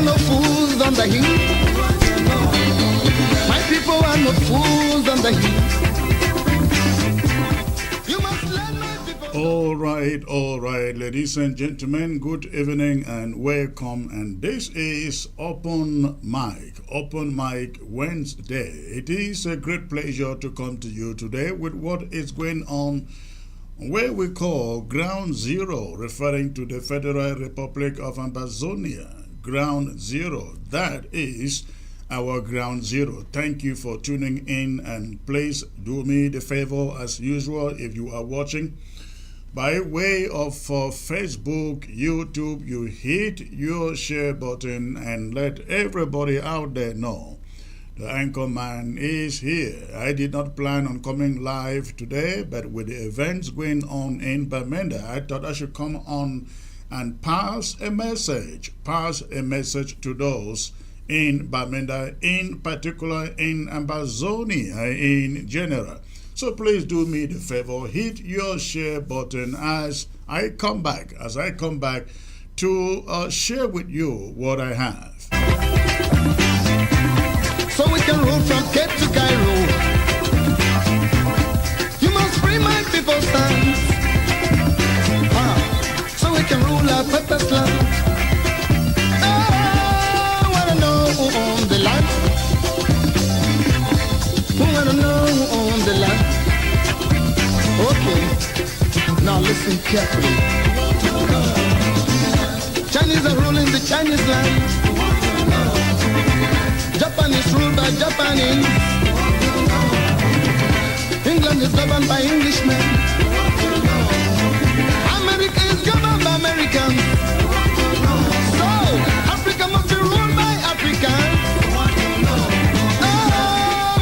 no fools on the heat. My people are no fools on the heat. You must learn my people. All right, ladies and gentlemen, good evening and welcome. And this is Open Mic Wednesday. It is a great pleasure to come to you today with what is going on where we call Ground Zero, referring to the Federal Republic of Amazonia. Ground Zero, that is our Ground Zero. Thank you for tuning in, and please do me the favor as usual, if you are watching by way of Facebook, YouTube, you hit your share button and let everybody out there know the anchor man is here. I did not plan on coming live today, but with the events going on in Bamenda, I thought I should come on and pass a message to those in Bamenda, in particular in Amazonia in general. So please do me the favor, hit your share button as I come back to share with you what I have. So we can rule from Cape to Cairo. You must free my people's hands. So we can rule our purpose land. I wanna know who owns the land. Who wanna know who owns the land? Okay, now listen carefully. Chinese are ruling the Chinese land. Japan is ruled by Japanese. England is governed by Englishmen. America is governed by Americans. So, Africa must be ruled by Africans. I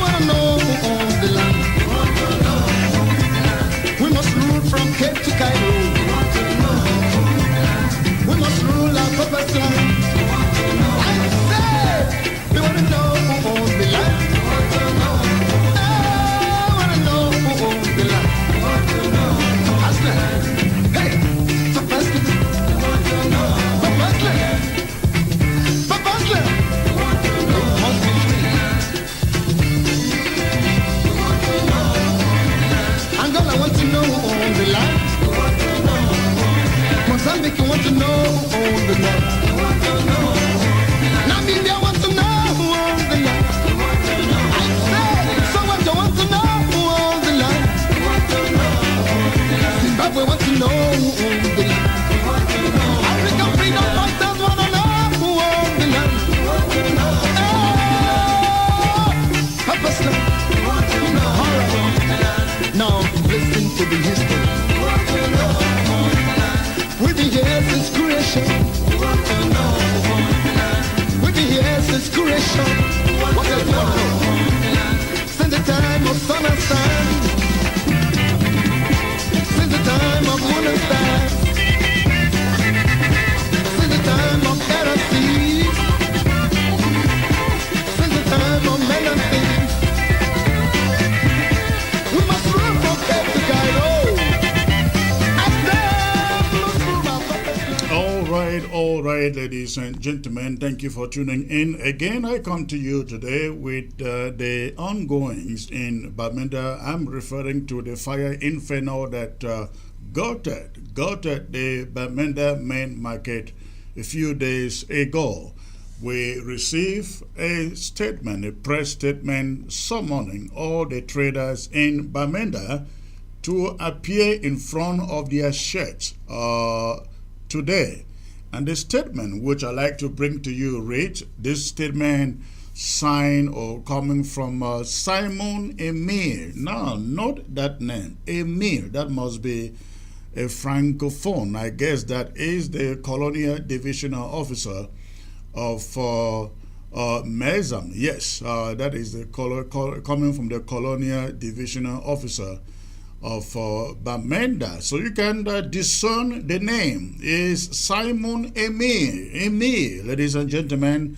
wanna know who owns the land. We must rule from Cape to Cairo. We must rule our purpose land. We want to know who owns the land. I want to know who owns the land. Aslan. Hey, Papa Aslan. Papa Aslan. Papa Aslan. It must be free. Angola want to know who owns the land. Mozambique want to know who owns the land. Namibia want to know. Zimbabwe want to know who owns the land. African freedom fighters want to know who owns the land. Now listen to the history. We've been here since creation. We've been here since creation. What else do you want to know? Since the time of sun and sand. Since the time of moon and stars. Since the time of air and sea. Since the time of men and things. We must rule from Cape to Cairo. And then must rule our purpose. All right, ladies and gentlemen, thank you for tuning in. Again, I come to you today with the ongoings in Bamenda. I'm referring to the fire Inferno that gutted the Bamenda main market a few days ago. We received a press statement summoning all the traders in Bamenda to appear in front of their sheds today. And the statement which I like to bring to you reads, this statement signed or coming from Simon Emir. No, not that name. Emir, that must be a francophone. I guess that is the colonial divisional officer of Mezam. Yes, that is the coming from the colonial divisional officer of Bamenda. So you can discern the name is Simon Emir. Ladies and gentlemen,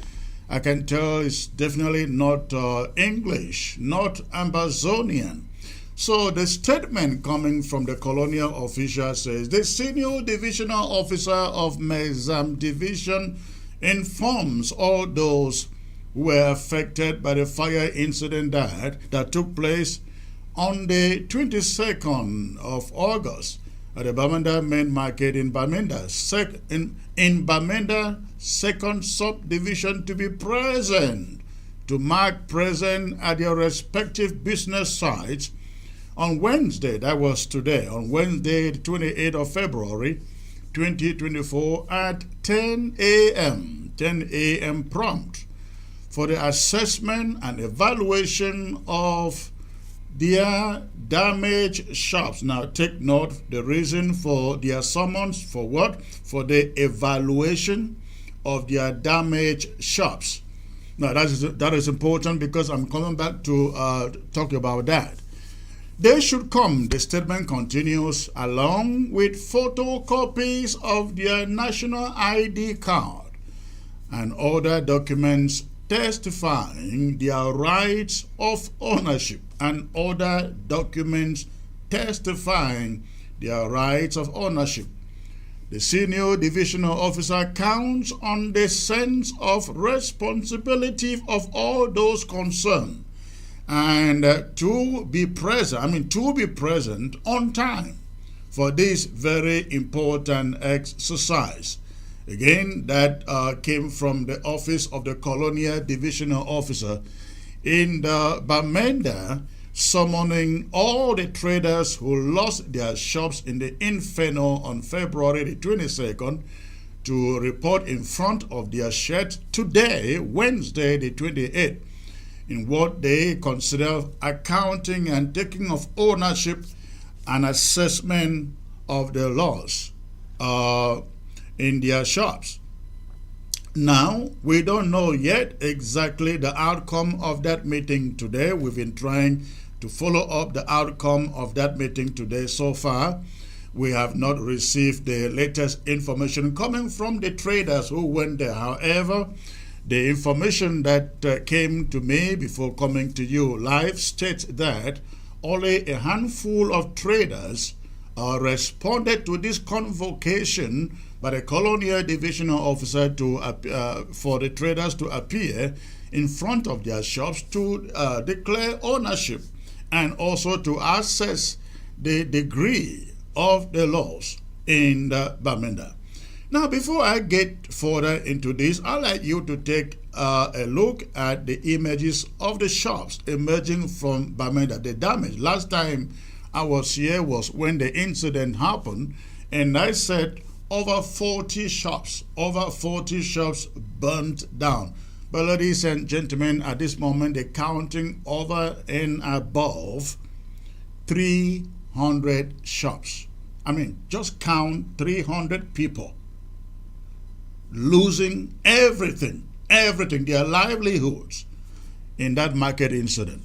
I can tell it's definitely not English, not Amazonian. So the statement coming from the colonial official says, the senior divisional officer of Mezam Division informs all those who were affected by the fire incident that took place on the 22nd of August at the Bamenda main market in Bamenda, in Bamenda second subdivision, to be present, to mark present at their respective business sites on Wednesday, that was today, on Wednesday, the 28th of February, 2024 at 10 a.m. prompt, for the assessment and evaluation of their damaged shops. Now take note, the reason for their summons, for what? For the evaluation of their damaged shops. Now that is important, because I'm coming back to talk about that. They should come, the statement continues, along with photocopies of their national ID card and other documents testifying their rights of ownership, and other documents testifying their rights of ownership. The senior divisional officer counts on the sense of responsibility of all those concerned, and to be present on time for this very important exercise. Again, that came from the office of the colonial divisional officer in the Bamenda, summoning all the traders who lost their shops in the Inferno on February the 22nd to report in front of their shed today, Wednesday the 28th, in what they consider accounting and taking of ownership and assessment of the loss in their shops. Now, we don't know yet exactly the outcome of that meeting today. We've been trying to follow up the outcome of that meeting today. So far, we have not received the latest information coming from the traders who went there. However, the information that came to me before coming to you live states that only a handful of traders responded to this convocation by the colonial divisional officer for the traders to appear in front of their shops to declare ownership and also to assess the degree of the loss in the Bamenda. Now, before I get further into this, I'd like you to take a look at the images of the shops emerging from Bamenda, the damage. Last time I was here was when the incident happened, and I said over 40 shops burnt down. But ladies and gentlemen, at this moment, they're counting over and above 300 shops. I mean, just count 300 people losing everything, their livelihoods in that market incident.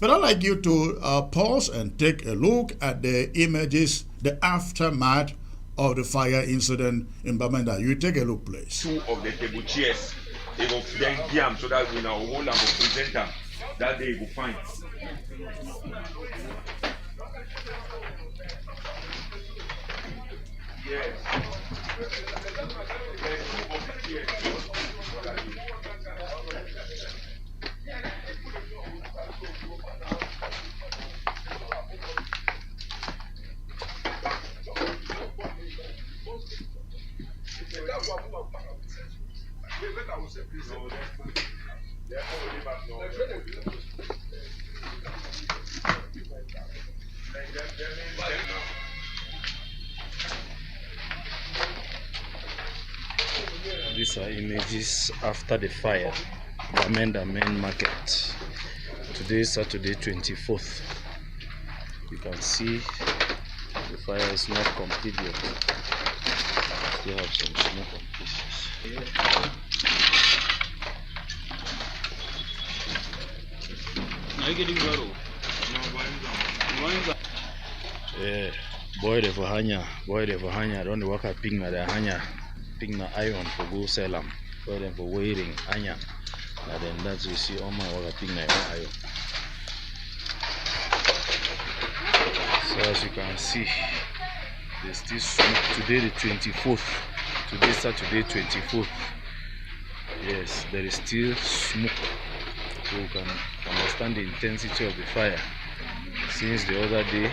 But I'd like you to pause and take a look at the images, the aftermath of the fire incident in Bamenda. You take a look, please. Two of the table chairs, they will then jam so that we now hold and present them. That they will find. Yes. These are images after the fire, Bamenda main market. Today is Saturday 24th. You can see the fire is not complete yet. Still have some smoke and pieces. Yeah, boy the Vahanya, don't work at ping na the hanya, ping na iron for go sell them, for them for waiting anya. And then that's you see all my work ping na iron. So as you can see, there's this smoke today the 24th. Today Saturday 24th. Yes, there is still smoke. So you can understand the intensity of the fire. Since the other day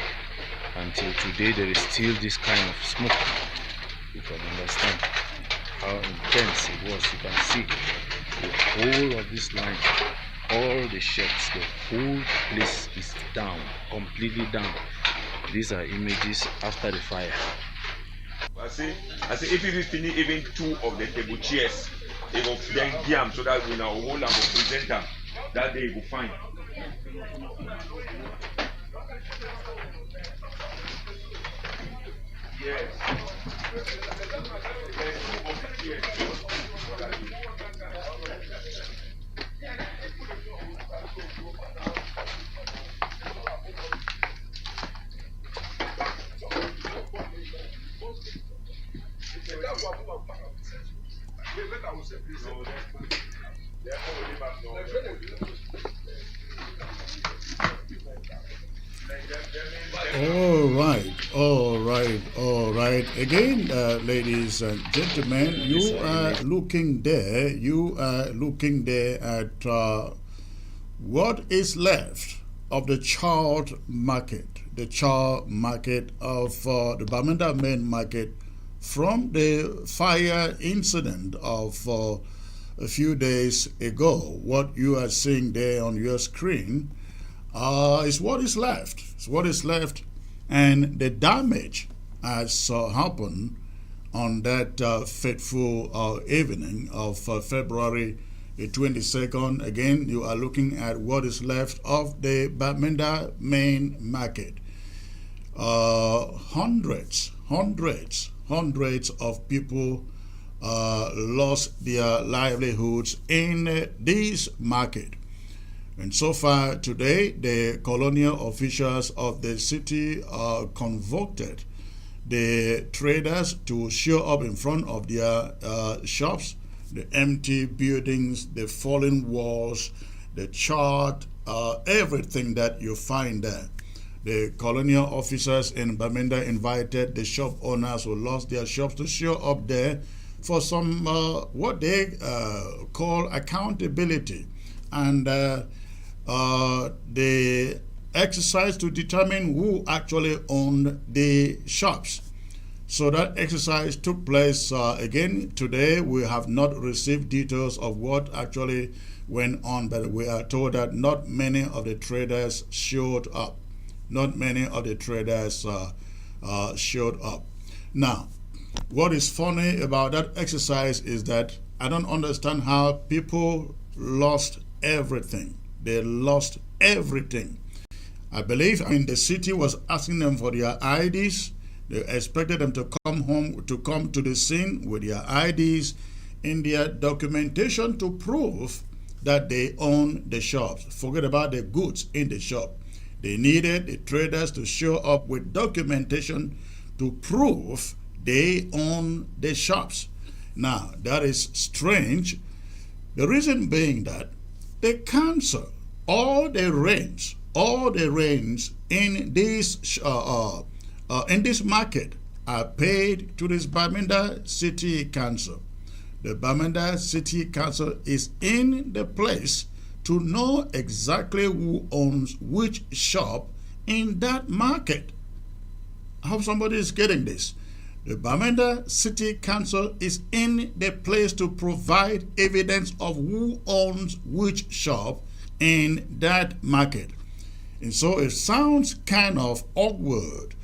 until today, there is still this kind of smoke. You can understand how intense it was. You can see the whole of this line, all the sheds, the whole place is down, completely down. These are images after the fire. I say if you finish even 2 of the table chairs, it will then jam so that we now hold and present them. That day you will find. Yes. All right. Again, ladies and gentlemen, you are looking there. You are looking there at what is left of the charred market, the charred market of the Bamenda main market from the fire incident of a few days ago. What you are seeing there on your screen is what is left. It's what is left, and the damage has happened on that fateful evening of February the 22nd. Again, you are looking at what is left of the Bamenda main market. Hundreds of people lost their livelihoods in this market. And so far today, the colonial officials of the city convoked the traders to show up in front of their shops, the empty buildings, the fallen walls, the charred, everything that you find there. The colonial officers in Bamenda invited the shop owners who lost their shops to show up there for some what they call accountability, and the exercise to determine who actually owned the shops. So that exercise took place again today. We have not received details of what actually went on, but we are told that not many of the traders showed up. Not many of the traders showed up. Now, what is funny about that exercise is that I don't understand how people lost everything. They lost everything. I believe the city was asking them for their IDs. They expected them to come to the scene with their IDs in their documentation to prove that they own the shops. Forget about the goods in the shop. They needed the traders to show up with documentation to prove they own the shops. Now, that is strange. The reason being that they cancel all the rents in this market are paid to this Bamenda City Council. The Bamenda City Council is in the place to know exactly who owns which shop in that market. I hope somebody is getting this. The Bamenda City Council is in the place to provide evidence of who owns which shop in that market. And so it sounds kind of awkward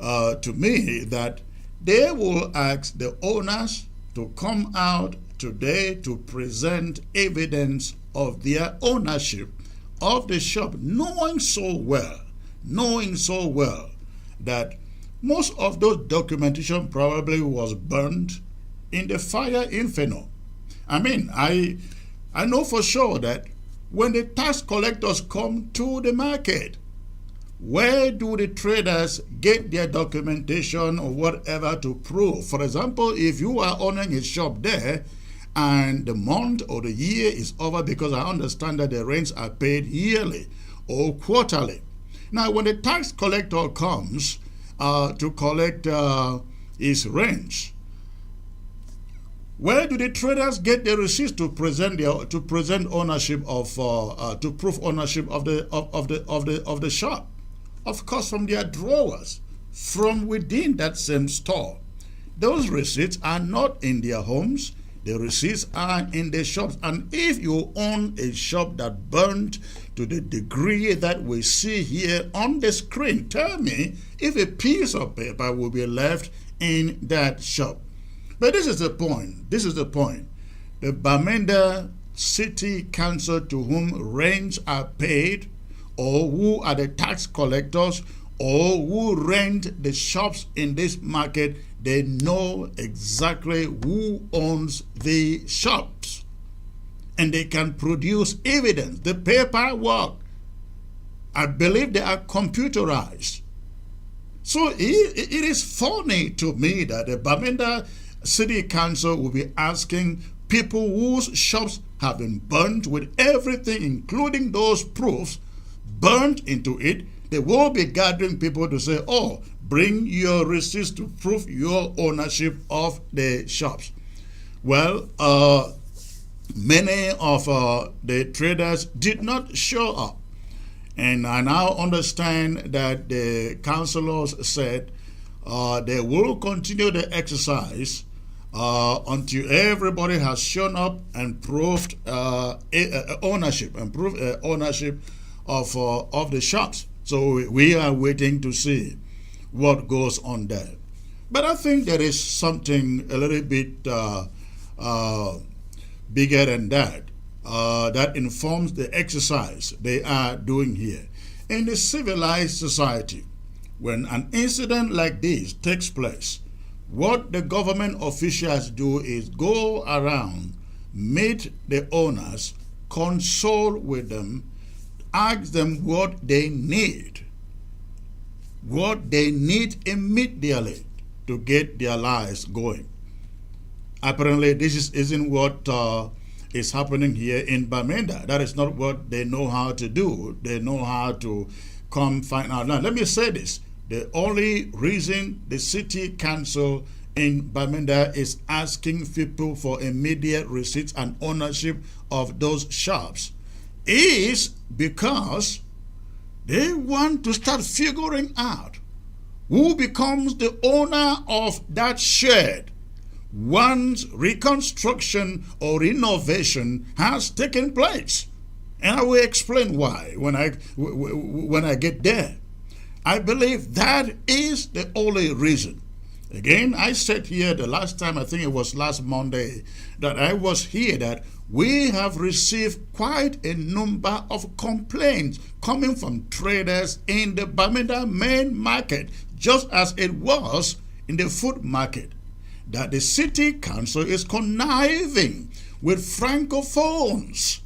to me that they will ask the owners to come out today to present evidence of their ownership of the shop, knowing so well that most of those documentation probably was burned in the fire Inferno. I know for sure that when the tax collectors come to the market, where do the traders get their documentation or whatever to prove? For example, if you are owning a shop there and the month or the year is over, because I understand that the rents are paid yearly or quarterly. Now, when the tax collector comes to collect his rents, Where do the traders get the receipts to present ownership of to prove ownership of the shop? Of course, from their drawers, from within that same store. Those receipts are not in their homes. The receipts are in the shops. And if you own a shop that burned to the degree that we see here on the screen, tell me if a piece of paper will be left in that shop. But this is the point. This is the point. The Bamenda City Council, to whom rents are paid, or who are the tax collectors, or who rent the shops in this market, they know exactly who owns the shops. And they can produce evidence. The paperwork, I believe they are computerized. So it is funny to me that the Bamenda City Council will be asking people whose shops have been burnt with everything, including those proofs, burnt into it. They will be gathering people to say, oh, bring your receipts to prove your ownership of the shops. Well, many of the traders did not show up. And I now understand that the councillors said they will continue the exercise until everybody has shown up and proved ownership of the shops. So we are waiting to see what goes on there. But I think there is something a little bit bigger than that that informs the exercise they are doing here. In a civilized society, when an incident like this takes place, what the government officials do is go around, meet the owners, console with them, ask them what they need immediately to get their lives going. Apparently, this isn't what is happening here in Bamenda. That is not what they know how to do. They know how to come find out. Now, let me say this. The only reason the city council in Bamenda is asking people for immediate receipts and ownership of those shops is because they want to start figuring out who becomes the owner of that shed once reconstruction or renovation has taken place. And I will explain why when I get there. I believe that is the only reason. Again, I said here the last time, I think it was last Monday, that I was here, that we have received quite a number of complaints coming from traders in the Bamenda main market, just as it was in the food market, that the city council is conniving with francophones.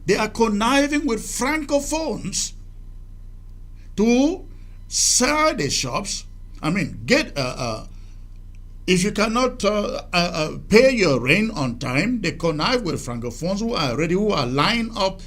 They are conniving with francophones to sell the shops. I mean, if you cannot pay your rent on time, they connive with francophones who are lined up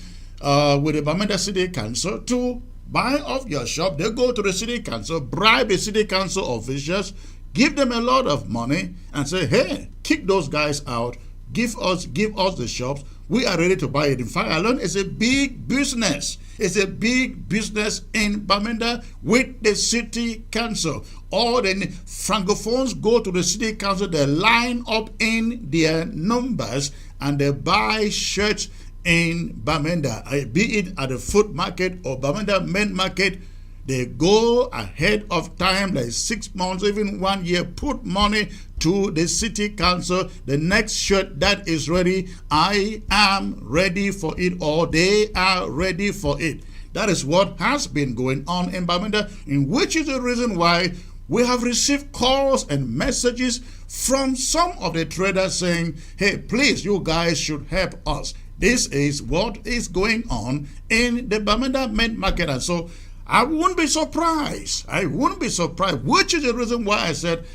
with the Bamenda City Council to buy off your shop. They go to the city council, bribe the city council officials, give them a lot of money, and say, hey, kick those guys out, give us the shops. We are ready to buy it. In fact, I learned it's a big business. It's a big business in Bamenda with the city council. All the francophones go to the city council, they line up in their numbers, and they buy shirts in Bamenda, be it at the food market or Bamenda main market. They go ahead of time, like 6 months, even 1 year, put money to the city council. The next shirt that is ready, I am ready for it, or they are ready for it. That is what has been going on in Bamenda, in which is the reason why we have received calls and messages from some of the traders saying, hey, please, you guys should help us. This is what is going on in the Bamenda main market. And so I wouldn't be surprised. Which is the reason why I said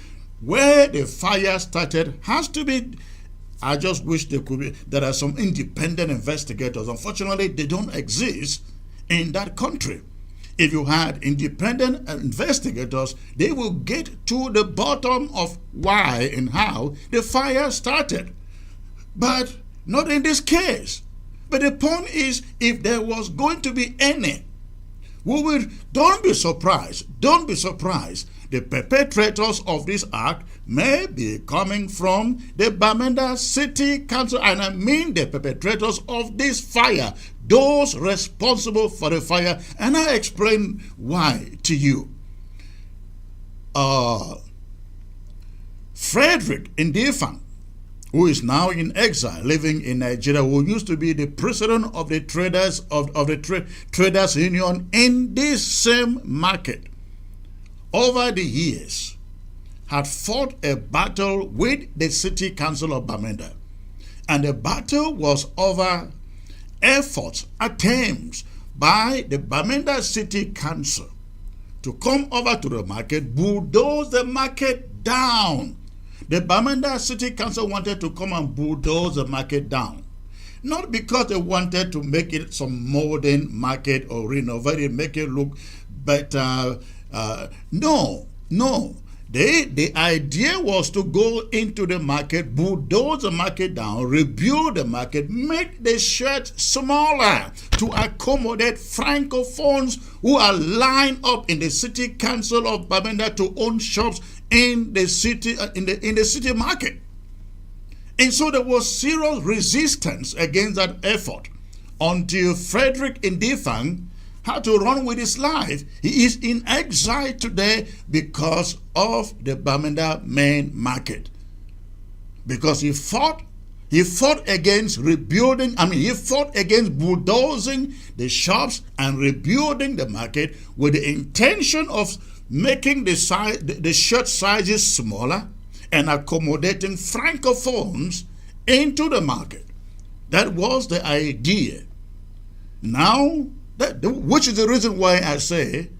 where the fire started has to be. I just wish there are some independent investigators. Unfortunately, they don't exist in that country. If you had independent investigators, they will get to the bottom of why and how the fire started. But not in this case. But the point is, if there was going to be any, don't be surprised. Don't be surprised. The perpetrators of this act may be coming from the Bamenda City Council, and I mean the perpetrators of this fire, those responsible for the fire, and I explain why to you. Frederick Ndifang, who is now in exile, living in Nigeria, who used to be the president of the traders traders union in this same market, over the years had fought a battle with the city council of Bamenda, and the battle was over efforts, attempts by the Bamenda City Council to come over to the market, bulldoze the market down. The Bamenda City Council wanted to come and bulldoze the market down. Not because they wanted to make it some modern market or renovate it, make it look better. No. The idea was to go into the market, bulldoze the market down, rebuild the market, make the church smaller to accommodate Francophones who are lined up in the city council of Bamenda to own shops in the city in the city market. And so there was serious resistance against that effort until Frederick Ndifang had to run with his life. He is in exile today because of the Bamenda main market. Because he fought against rebuilding, he fought against bulldozing the shops and rebuilding the market with the intention of making the shirt sizes smaller and accommodating Francophones into the market. That was the idea. Now, which is the reason why I say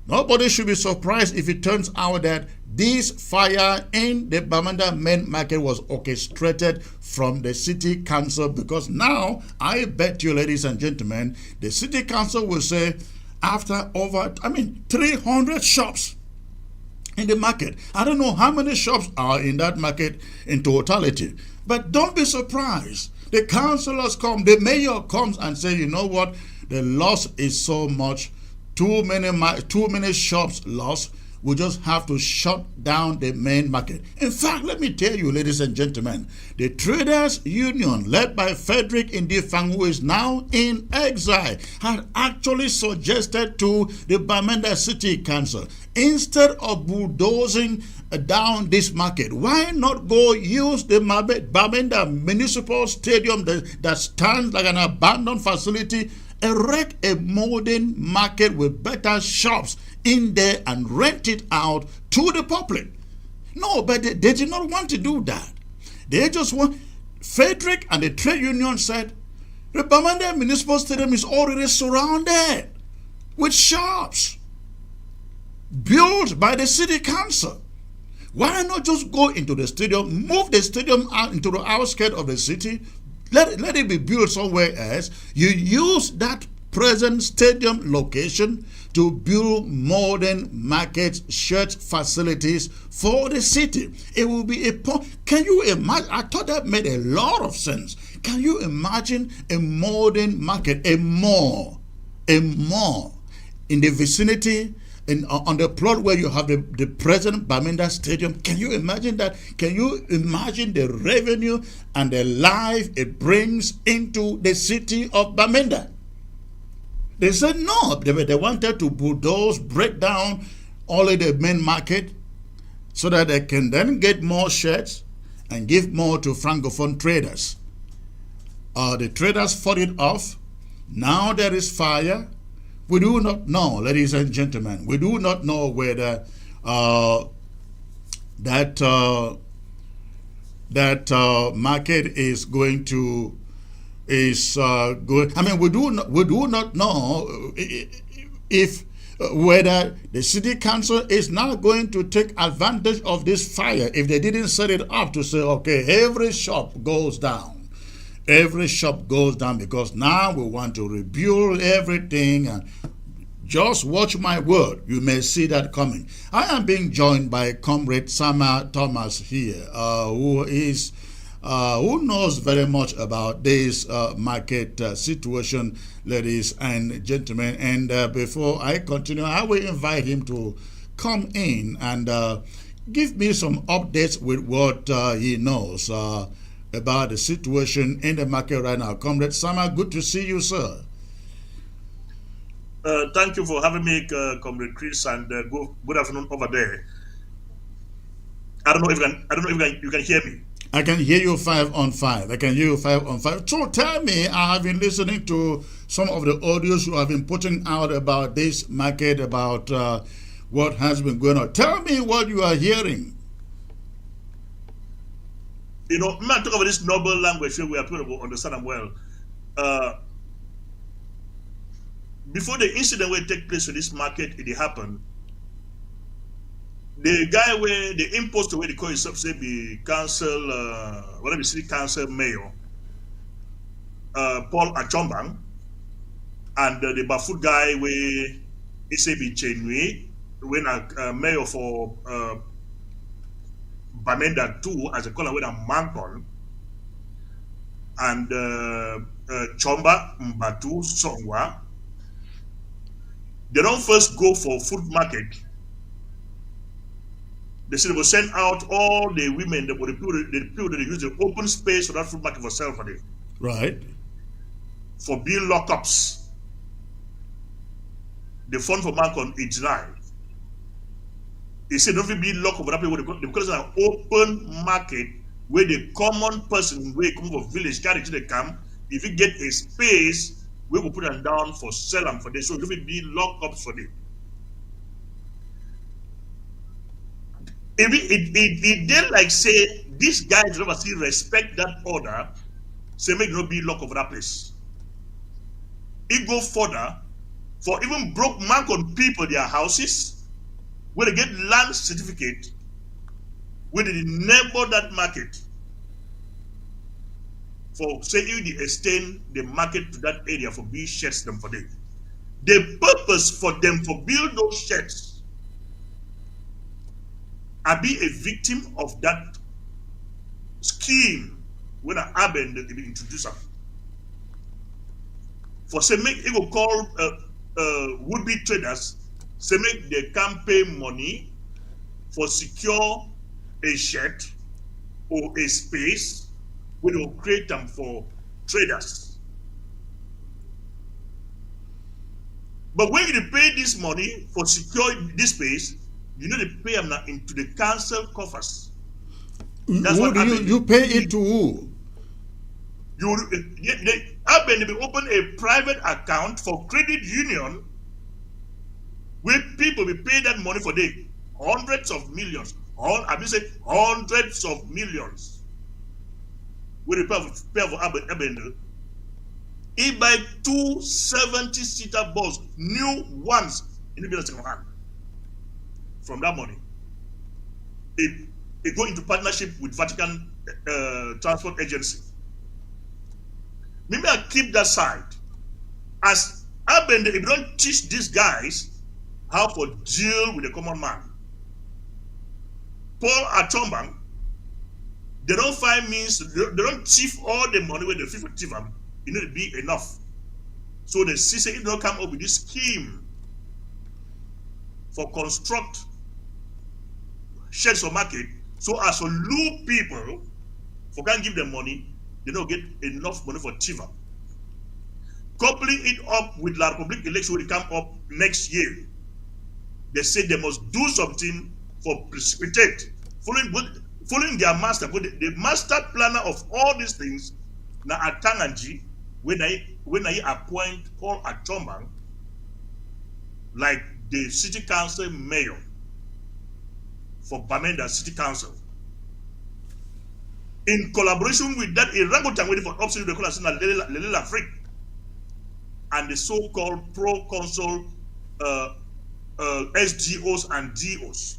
nobody should be surprised if it turns out that this fire in the Bamenda main market was orchestrated from the city council, because now I bet you, ladies and gentlemen, the city council will say, after over 300 shops in the market. I don't know how many shops are in that market in totality, but don't be surprised. The councillors come, the mayor comes and says, you know what, the loss is so much, too many shops lost. We just have to shut down the main market. In fact, let me tell you, ladies and gentlemen, the Traders Union, led by Frederick Ndifang, who is now in exile, had actually suggested to the Bamenda City Council, instead of bulldozing down this market, why not go use the Bamenda Municipal Stadium that stands like an abandoned facility, erect a modern market with better shops in there and rent it out to the public? No, but they did not want to do that. They just want, Frederick and the trade union said, the Bamenda Municipal Stadium is already surrounded with shops built by the city council. Why not just go into the stadium, move the stadium out into the outskirts of the city, let it be built somewhere else. You use that present stadium location to build modern markets, church facilities for the city. It will be can you imagine? I thought that made a lot of sense. Can you imagine a modern market, a mall in the vicinity, on the plot where you have the present Bamenda Stadium? Can you imagine that? Can you imagine the revenue and the life it brings into the city of Bamenda? They said no. They wanted to bulldoze, break down all of the main market so that they can then get more shares and give more to Francophone traders. The traders fought it off. Now there is fire. We do not know, ladies and gentlemen, we do not know whether that market is going to good. We do not know if whether the city council is now going to take advantage of this fire if they didn't set it up to say, okay, every shop goes down. Every shop goes down because now we want to rebuild everything and Just watch my word. You may see that coming. I am being joined by Comrade Sama Thomas here, who knows very much about this market situation, ladies and gentlemen. And before I continue, I will invite him to come in and give me some updates with what he knows about the situation in the market right now. Comrade Sama, good to see you, sir. Thank you for having me, Comrade Chris, and good afternoon over there. I don't know if you can hear me. I can hear you 5 on 5. I can hear you 5 on 5. So tell me, I have been listening to some of the audios you have been putting out about this market, about what has been going on. Tell me what you are hearing. You know, I'm talk about this noble language so we are people to understand them well. Before the incident will take place in this market, it happened. The guy where the imposter where they call himself say be council, whatever city council mayor, Paul Achombang, and the Bafut guy where he say be Chenui, when a mayor for Bamenda 2 as a color with a Mancon, and Chomba Mbatu Songwa. They don't first go for food market. They said they will send out all the women, the people that use the open space for that food market for sale for them. Right. For bill lockups. The fund for Mancon is denied. They said don't be locked up for that people because it's an open market where the common person where come from village carry to the camp, if you get a space, we will put them down for sell them for this. So it will be lockups for them. It then like say these guys never still respect that order, say make no be lock over that place. It go further for even broke Mancon people their houses where they get land certificate where they neighbor that market. For say if they extend the market to that area for build sheds them for them. The purpose for them for build those sheds I be a victim of that scheme when I happened to be introduced. For say make it will call would-be traders, say make they can pay money for secure a shed or a space we will create them for traders. But when you pay this money for secure this space, you need to pay them now into the council coffers. That's who do you pay it to who? They open a private account for credit union where people will pay that money for the hundreds of millions. I mean say hundreds of millions. We pay for Abende. He buy 2 70-seater bus, new ones in the middle of second hand. From that money, it go into partnership with Vatican Transport Agency. Maybe I keep that side. As Abende, if you don't teach these guys how to deal with the common man, Paul Achombang, they don't find means, they don't thief all the money where they feel for thief them, it need to be enough. So the CCE don't come up with this scheme for construct sheds for market, so as to lure people for can't give them money, they don't get enough money for thief. Coupling it up with La Republic election will come up next year. They say they must do something for precipitate, following their master. But the master planner of all these things, na Atanganji, when I appoint Paul Achombang like the city council mayor for Bamenda City Council. In collaboration with that Irangotan waiting for obstacle the color Lele Afrique and the so-called pro-consul SGOs and DOs.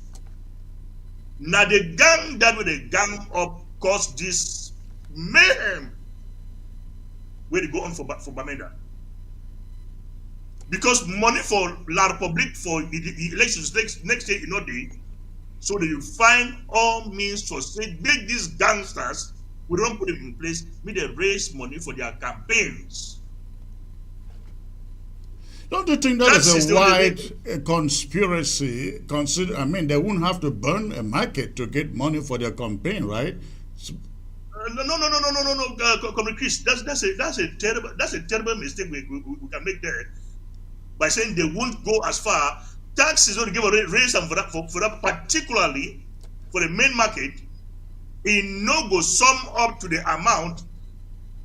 Now the gang that with the gang up caused this mayhem where they go on for Bamenda. because money for La Republic for the elections next year, day. So they will find all means to say, make these gangsters, we don't put them in place, make them raise money for their campaigns. Don't you think that is a wide conspiracy? They wouldn't have to burn a market to get money for their campaign, right? No, Comrade Chris. That's a terrible mistake we can make there by saying they won't go as far. Taxes don't give a raise for that, particularly for the main market. It no go sum up to the amount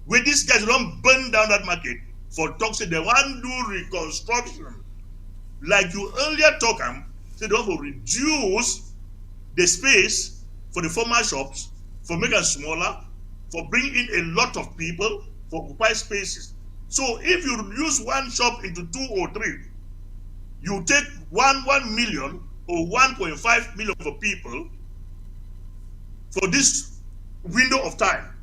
where these guys don't burn down that market for toxic. They want to do reconstruction, like you earlier talked. They don't want to reduce the space for the former shops, for making it smaller, for bringing in a lot of people, for occupy spaces. So if you reduce one shop into 2 or 3, you take 1 million or 1.5 million for people for this window of time.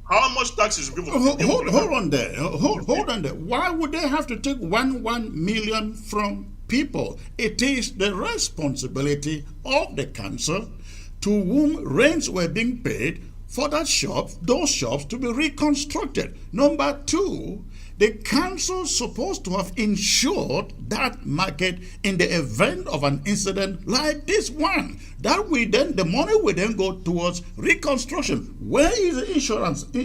How much taxes will give? Hold on there. Hold on there. Why would they have to take 1 million from people? It is the responsibility of the council to whom rents were being paid for those shops to be reconstructed. Number 2, the council is supposed to have insured that market in the event of an incident like this one. The money will then go towards reconstruction. Where is the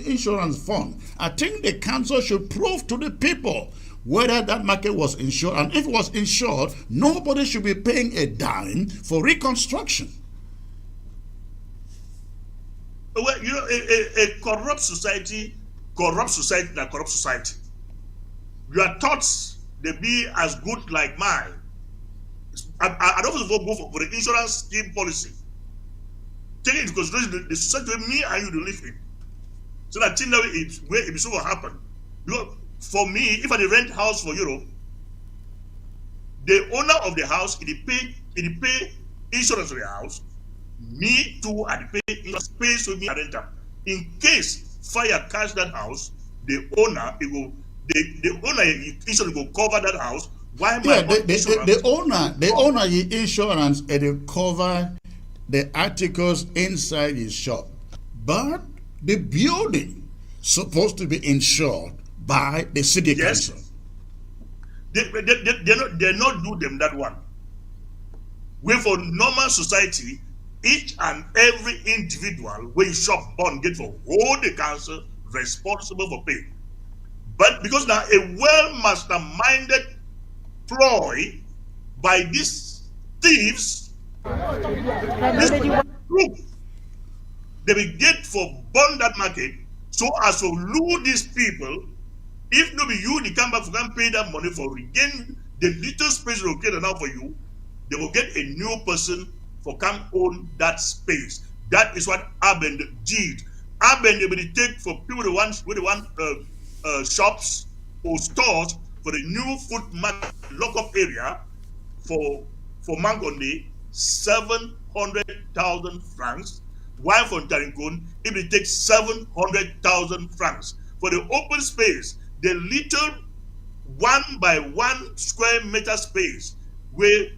insurance fund? I think the council should prove to the people whether that market was insured, and if it was insured, nobody should be paying a dime for reconstruction. Well, a corrupt society. Your thoughts, they be as good like mine. I don't want to go for the insurance scheme policy. Take it into consideration the society where me and you live in. So that thing that it so will happen. For me, if I rent house for Europe, the owner of the house, it pay insurance for the house. Me too, I pay insurance, pays with me a renter. In case fire catch that house, the owner insurance will cover that house. Why the owner insurance it will cover the articles inside his shop, but the building supposed to be insured by the city council. They not do them that one. Where for normal society, each and every individual where you shop bond get for all the council responsible for pay. But because now a well masterminded ploy by these thieves, this group, they will get for bond that market so as to lure these people. If no be you, they come back for can pay that money for regain the little space located now for you, they will get a new person for come own that space. That is what Bamenda did. Bamenda will take for people who want shops or stores for the new food market lock-up area for Mangonde, 700,000 francs. While for Tarinkon, it will take 700,000 francs. For the open space, the little 1 by 1 square meter space where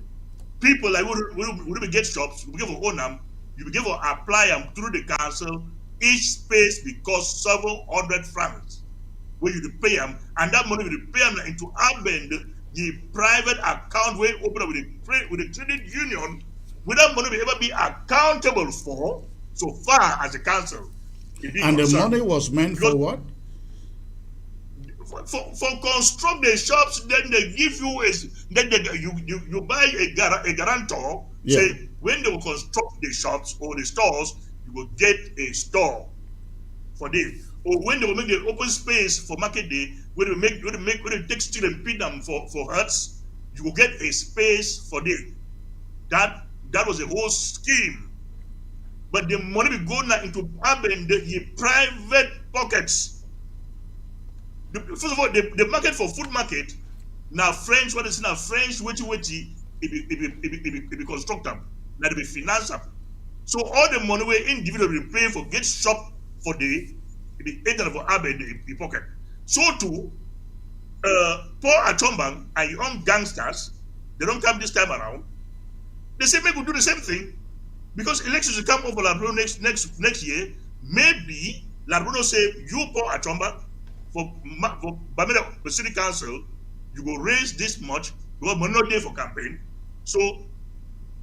people like we get shops, we give for own them, you give for apply them through the council. Each space will cost 700 francs. Where you pay them, and that money will pay them into Bamenda, the private account where open up with the credit union. Will that money will ever be accountable for so far as the council? And the money was meant for what? For construct the shops, then they give you you buy a guarantor. Yeah. Say when they will construct the shops or the stores, you will get a store for this. Or when they will make the open space for market day, when they take steel and pin them for huts, you will get a space for them. That was a whole scheme. But the money will go now into the private pockets. First of all, the market for food market now French, what is now French it be constructed, now it be financed. So all the money where individual will pay for get shop for the enter for Bamenda in pocket. So too, Paul Achombang and young gangsters, they don't come this time around. They say maybe we'll do the same thing because elections will come over Labrono next year. Maybe Labrono say you Paul Achombang for Bamenda City Council, you go raise this much because we're not there for campaign. So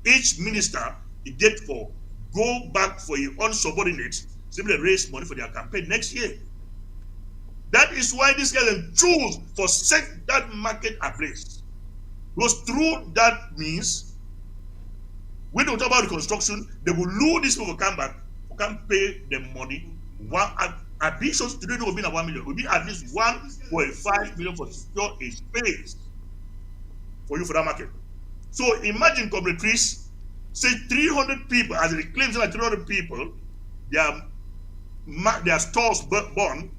each minister he get for go back for your own subordinates, simply raise money for their campaign next year. That is why these guys choose for set that market ablaze. Because through that means, when they talk about reconstruction, they will lure these people come back, who can pay them money. One ambitions today will be 1 million. It will be at least 1.5 million for secure a space for you for that market. So imagine, Comrade Chris, say 300 people, as it claims like 300 people, their stores burn.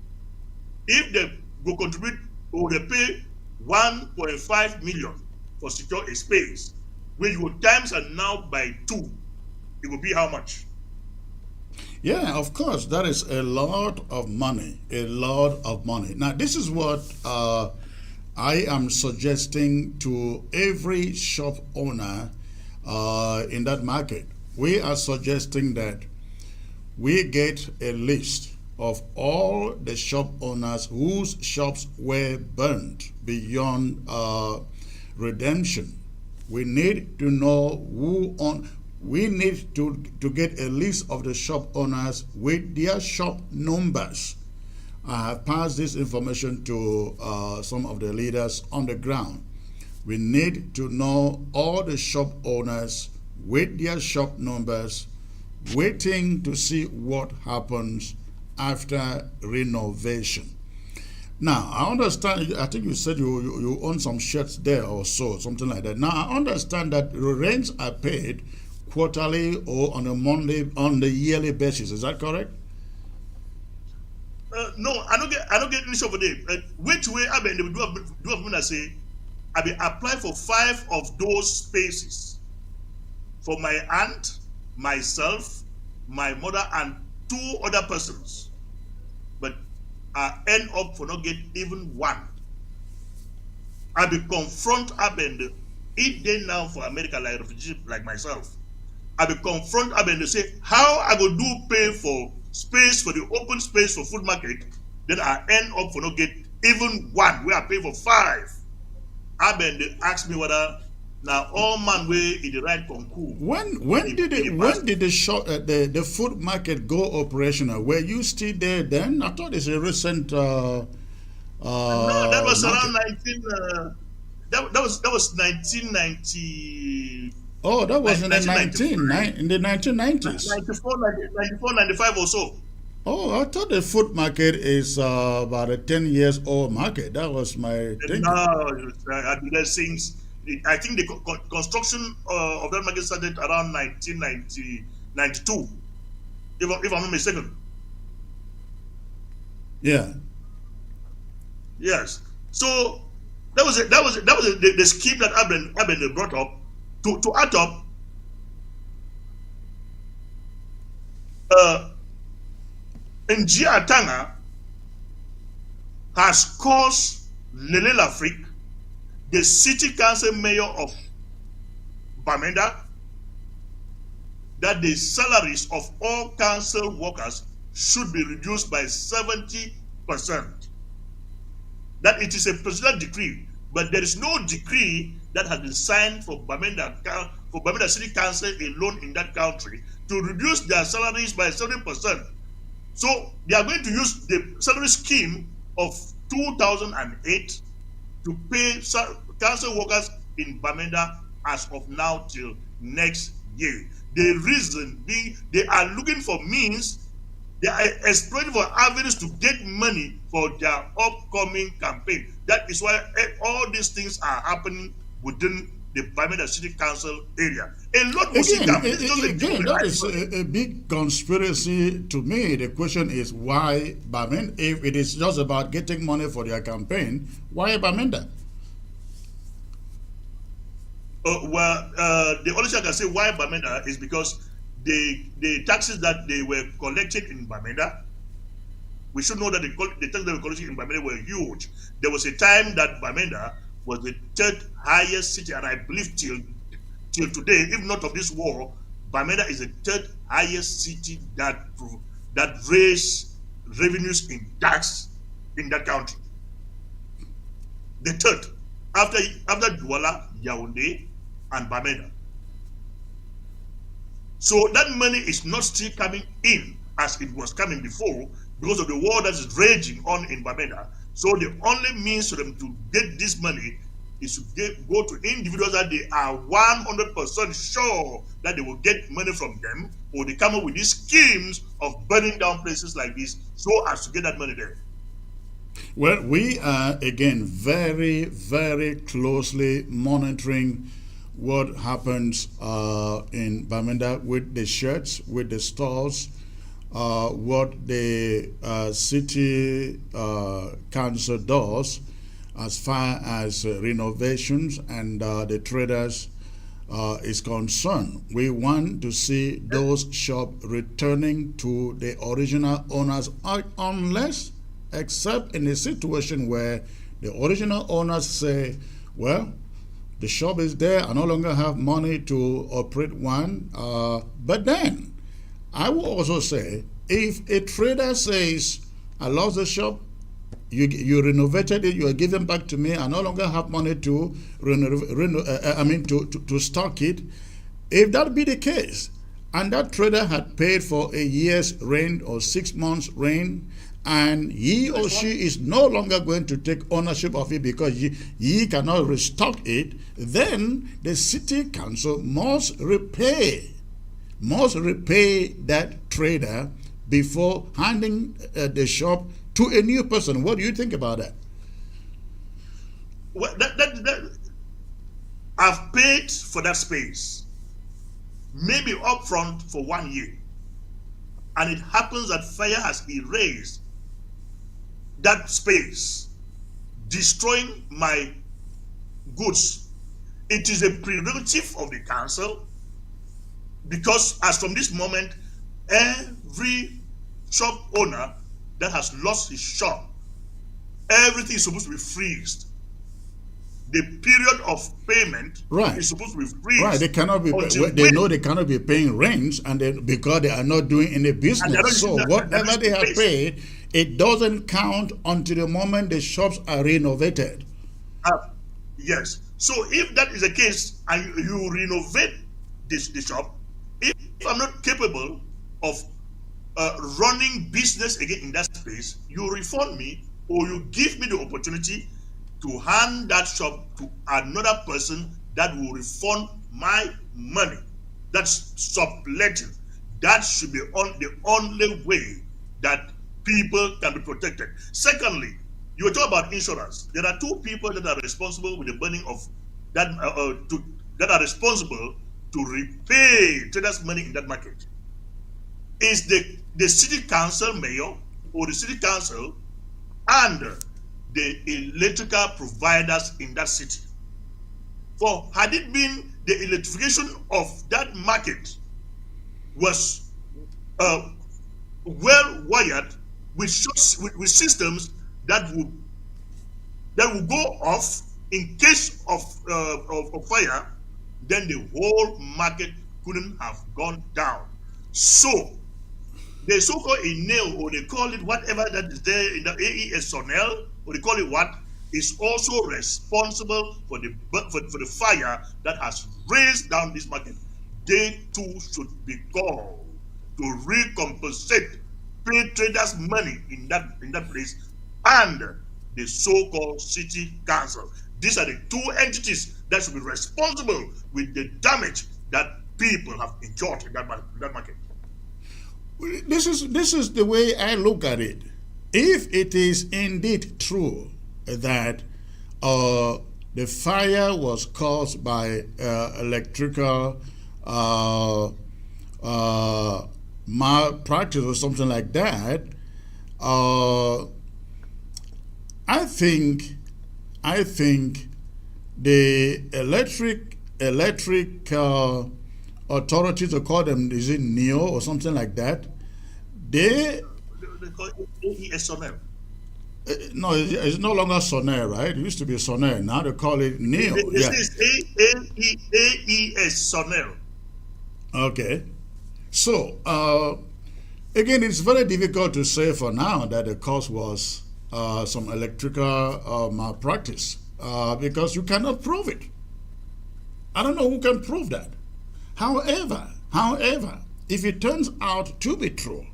If they go contribute or they pay 1.5 million for secure a space, when you times are now by 2, it will be how much? Yeah, of course, that is a lot of money, a lot of money. Now, this is what I am suggesting to every shop owner in that market. We are suggesting that we get a list of all the shop owners whose shops were burnt beyond redemption. We need to know who on. We need to get a list of the shop owners with their shop numbers. I have passed this information to some of the leaders on the ground. We need to know all the shop owners with their shop numbers, waiting to see what happens after renovation. Now, I understand, I think you said you own some shirts there or so, something like that. Now, I understand that the rents are paid quarterly or on the yearly basis. Is that correct? No, I don't get any over there. Which way I mean, they do have I say, I will apply for 5 of those spaces for my aunt, myself, my mother, and 2 other persons. But I end up for not get even 1. I will confront Abend if they now for America like refugees like myself. I will confront Abend and say how I will do pay for space for the open space for food market. Then I end up for not get even 1 where I pay for 5. Abend asked me whether now all man way in the right concours. When did the shop the food market go operational? Were you still there then? I thought it's a recent. No, that was market. around 19. That was 1990. Oh, that was in the 1990s. 94, 95 or so. Oh, I thought the food market is about a 10 years old market. That was my thinking. No, since I think the construction of that market started around 1992, if I'm not mistaken. Yeah. Yes. So that was the scheme that Aben brought up to add up. Njia Tanga has caused Lele Lafrique, the city council mayor of Bamenda, that the salaries of all council workers should be reduced by 70%. That it is a presidential decree, but there is no decree that has been signed for Bamenda City Council alone in that country to reduce their salaries by 70%. So they are going to use the salary scheme of 2008 to pay council workers in Bamenda as of now till next year. The reason being they are looking for means, they are exploiting for avenues to get money for their upcoming campaign. That is why all these things are happening within the Bamenda City Council area. A lot will see Again, that is a big conspiracy to me. The question is why Bamenda? If it is just about getting money for their campaign, why Bamenda? The only thing I can say why Bamenda is because the taxes that they were collected in Bamenda We should know that the technical ecology in Bamenda were huge. There was a time that Bamenda was the third highest city, and I believe till today, if not of this war, Bamenda is the third highest city that raised revenues in tax in that country. The third, after Douala, Yaoundé, and Bamenda. So that money is not still coming in as it was coming before because of the war that is raging on in Bamenda. So the only means for them to get this money is to go to individuals that they are 100% sure that they will get money from them, or they come up with these schemes of burning down places like this so as to get that money there. Well, we are again very, very closely monitoring what happens in Bamenda with the church, with the stores, what the city council does as far as renovations and the traders is concerned. We want to see those shops returning to the original owners, unless, except in a situation where the original owners say, well, the shop is there, I no longer have money to operate one. But then, I will also say, if a trader says, I lost the shop, you renovated it, you are giving back to me, I no longer have money to to stock it. If that be the case, and that trader had paid for a year's rent or 6 months rent, and he or she is no longer going to take ownership of it because he cannot restock it, then the city council must repay that trader before handing the shop to a new person. What do you think about that? Well, I've paid for that space, maybe upfront for 1 year, and it happens that fire has erased that space, destroying my goods. It is a prerogative of the council, because as from this moment, every shop owner that has lost his shop, everything is supposed to be freezed. The period of payment is supposed to be freezed. Right, they cannot be. They know they cannot be paying rents, and because they are not doing any business. So whatever they have paid, it doesn't count until the moment the shops are renovated. Yes. So if that is the case, and you renovate the shop, if I'm not capable of running business again in that space, you refund me, or you give me the opportunity to hand that shop to another person that will refund my money. That's subletting. That should be the only way that people can be protected. Secondly, you were talking about insurance. There are two people that are responsible with the burning of that, that are responsible to repay traders' money in that market. Is the city council mayor, or the city council and the electrical providers in that city. For had it been the electrification of that market was well wired with systems that would go off in case of fire, then the whole market couldn't have gone down. So the so-called nail, or they call it whatever that is there in the AESONL, or they call it what, is also responsible for the fire that has raised down this market. They too should be called to recompensate, pay traders money in that place, and the so-called city council. These are the two entities that should be responsible with the damage that people have incurred in that market. This is the way I look at it. If it is indeed true that the fire was caused by electrical malpractice or something like that, I think the electric authorities, to call them, is it NEO or something like that? They call it AES Sonel. No, it's no longer Sonair, right? It used to be Sonair. Now they call it Neo. This is AES Sonel. Okay. So, again, it's very difficult to say for now that the cause was some electrical malpractice because you cannot prove it. I don't know who can prove that. However, if it turns out to be true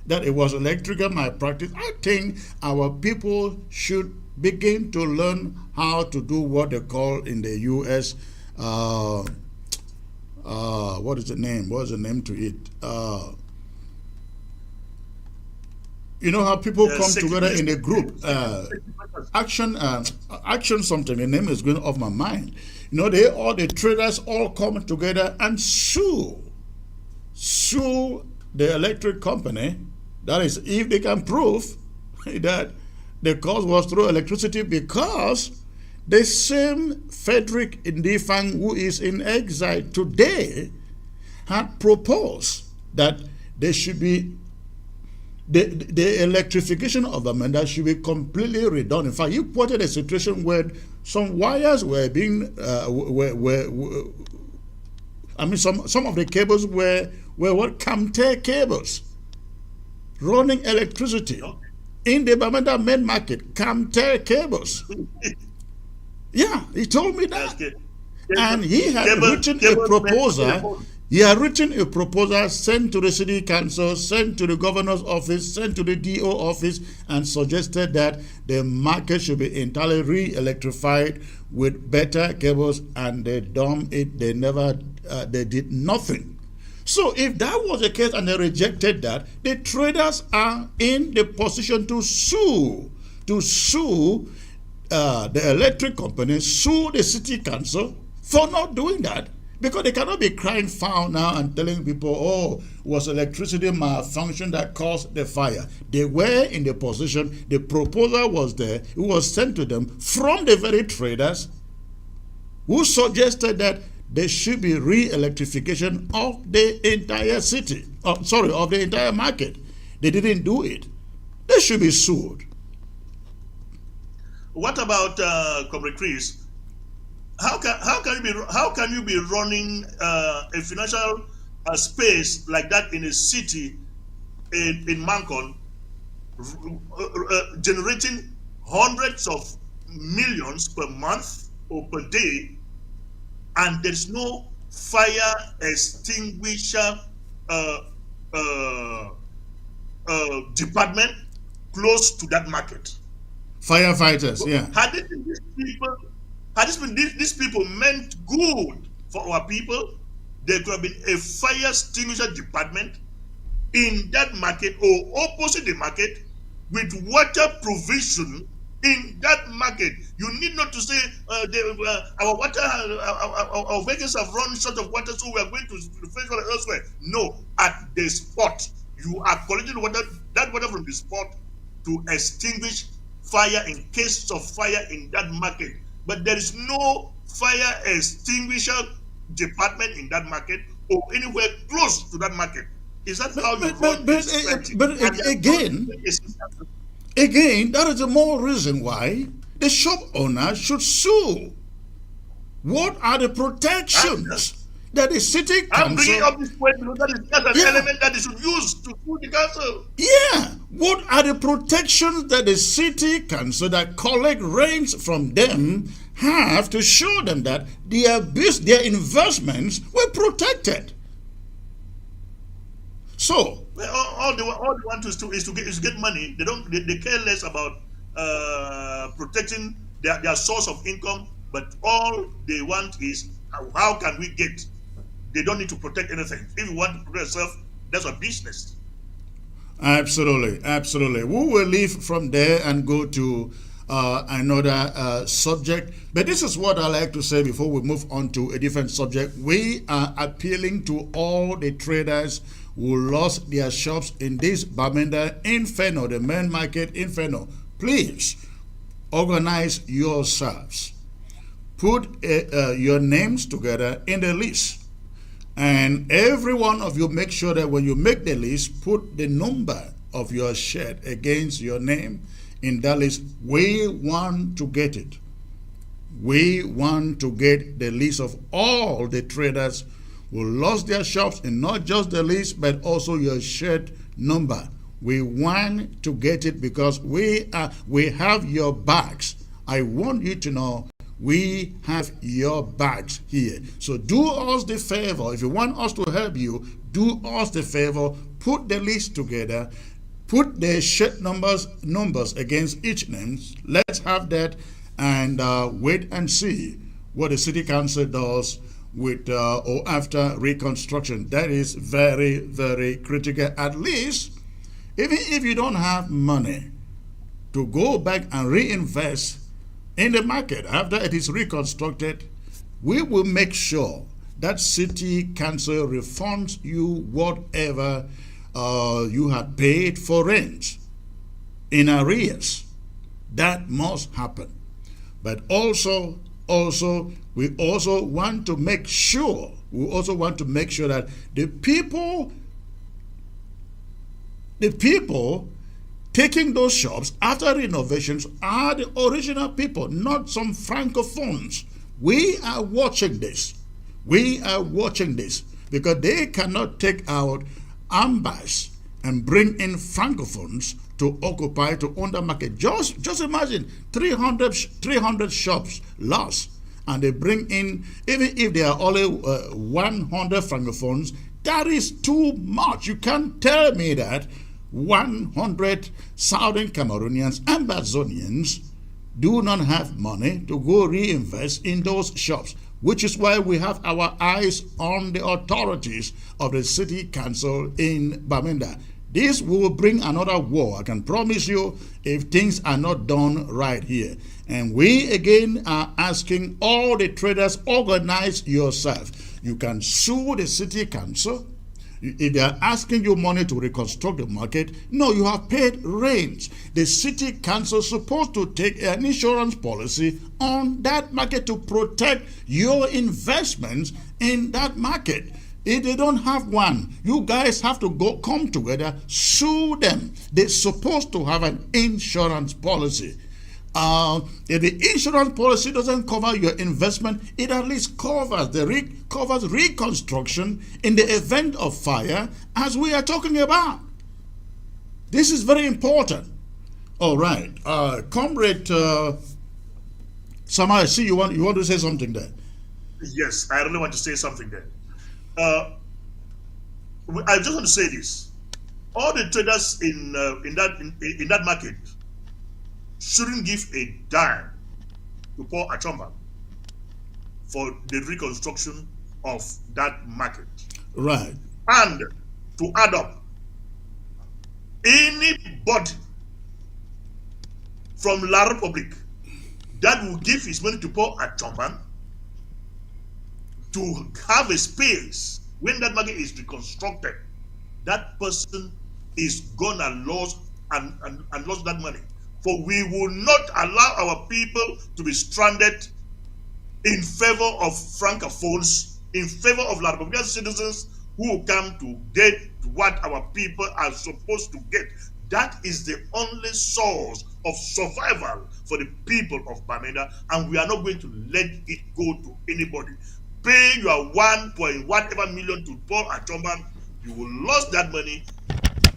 that it was electrical malpractice, I think our people should begin to learn how to do what they call in the U.S. What is the name? What is the name to it? You know how people come together in a group, action something. The name is going off my mind. You know, the traders all come together and sue the electric company. That is, if they can prove that the cause was through electricity, because the same Frederick Ndifang, who is in exile today, had proposed that there should be the electrification of Bamenda should be completely redone. In fact, you quoted a situation where some wires were being, some of the cables were what Camter cables running electricity in the Bamenda main market. Camter cables. Yeah, he told me that. And he had written a proposal. He had written a proposal, sent to the city council, sent to the governor's office, sent to the DO office, and suggested that the market should be entirely re-electrified with better cables, and they dumped it. They never, they did nothing. So if that was the case and they rejected that, the traders are in the position to sue the electric company, sue the city council for not doing that. Because they cannot be crying foul now and telling people, oh, it was electricity malfunction that caused the fire. They were in the position, the proposal was there, it was sent to them from the very traders who suggested that there should be re-electrification of the entire city, of the entire market. They didn't do it. They should be sued. What about Comrade Chris? How can you be running a financial space like that in a city in Mancon, generating hundreds of millions per month or per day, and there's no fire extinguisher department close to that market? Firefighters, yeah. Had these people meant good for our people, there could have been a fire extinguisher department in that market or opposite the market with water provision in that market. You need not to say our water, our vehicles have run short of water, so we are going to fetch water elsewhere. No, at the spot, you are collecting that water from the spot to extinguish fire in case of fire in that market. But there is no fire extinguisher department in that market or anywhere close to that market. Is that how you run this? But again, that is the more reason why the shop owner should sue. What are the protections that the city council... I'm bringing up this point because that's an element that they should use to sue the council. Yeah. What are the protections that the city council that collect rents from them have to show them that their investments were protected? So all they want is to get money. They care less about protecting their source of income, but all they want is how can we get. They don't need to protect anything. If you want to protect yourself, that's a business. Absolutely. We will leave from there and go to another subject. But this is what I like to say before we move on to a different subject. We are appealing to all the traders who lost their shops in this Bamenda Inferno, the main market Inferno. Please organize yourselves. Put your names together in the list. And every one of you make sure that when you make the list, put the number of your shirt against your name in that list, we want to get it. We want to get the list of all the traders who lost their shops, and not just the list, but also your shirt number. We want to get it because we have your bags. I want you to know we have your bags here. So do us the favor. If you want us to help you, do us the favor. Put the list together. Put the shirt numbers against each name. Let's have that and wait and see what the city council does with or after reconstruction. That is very, very critical. At least, even if you don't have money to go back and reinvest in the market after it is reconstructed, we will make sure that city council refunds you whatever you had paid for rent in arrears. That must happen. But also we also want to make sure that the people taking those shops after renovations are the original people, not some francophones. We are watching this. Because they cannot take out ambas and bring in francophones to occupy, to own the market. Just imagine 300 shops lost, and they bring in, even if there are only 100 francophones, that is too much. You can't tell me that 100 Southern Cameroonians, Ambazonians, do not have money to go reinvest in those shops, which is why we have our eyes on the authorities of the city council in Bamenda. This will bring another war, I can promise you, if things are not done right here. And we again are asking all the traders, organize yourself. You can sue the city council. If they are asking you money to reconstruct the market, no, you have paid rent. The city council is supposed to take an insurance policy on that market to protect your investments in that market. If they don't have one, you guys have to come together, sue them. They're supposed to have an insurance policy. If the insurance policy doesn't cover your investment, it at least covers reconstruction in the event of fire, as we are talking about. This is very important. All right, Comrade Sama, I see you want to say something there. Yes, I really want to say something there. I just want to say this: all the traders in that market shouldn't give a dime to Paul Achomba for the reconstruction of that market. Right. And to add up, anybody from La Republic that will give his money to Paul Achomba to have a space when that market is reconstructed, that person is gonna lose and lose that money. For we will not allow our people to be stranded in favor of francophones, in favor of La Republican citizens who will come to get what our people are supposed to get. That is the only source of survival for the people of Bamenda, and we are not going to let it go to anybody. Pay your 1.whatever million to Paul Achomba, you will lose that money.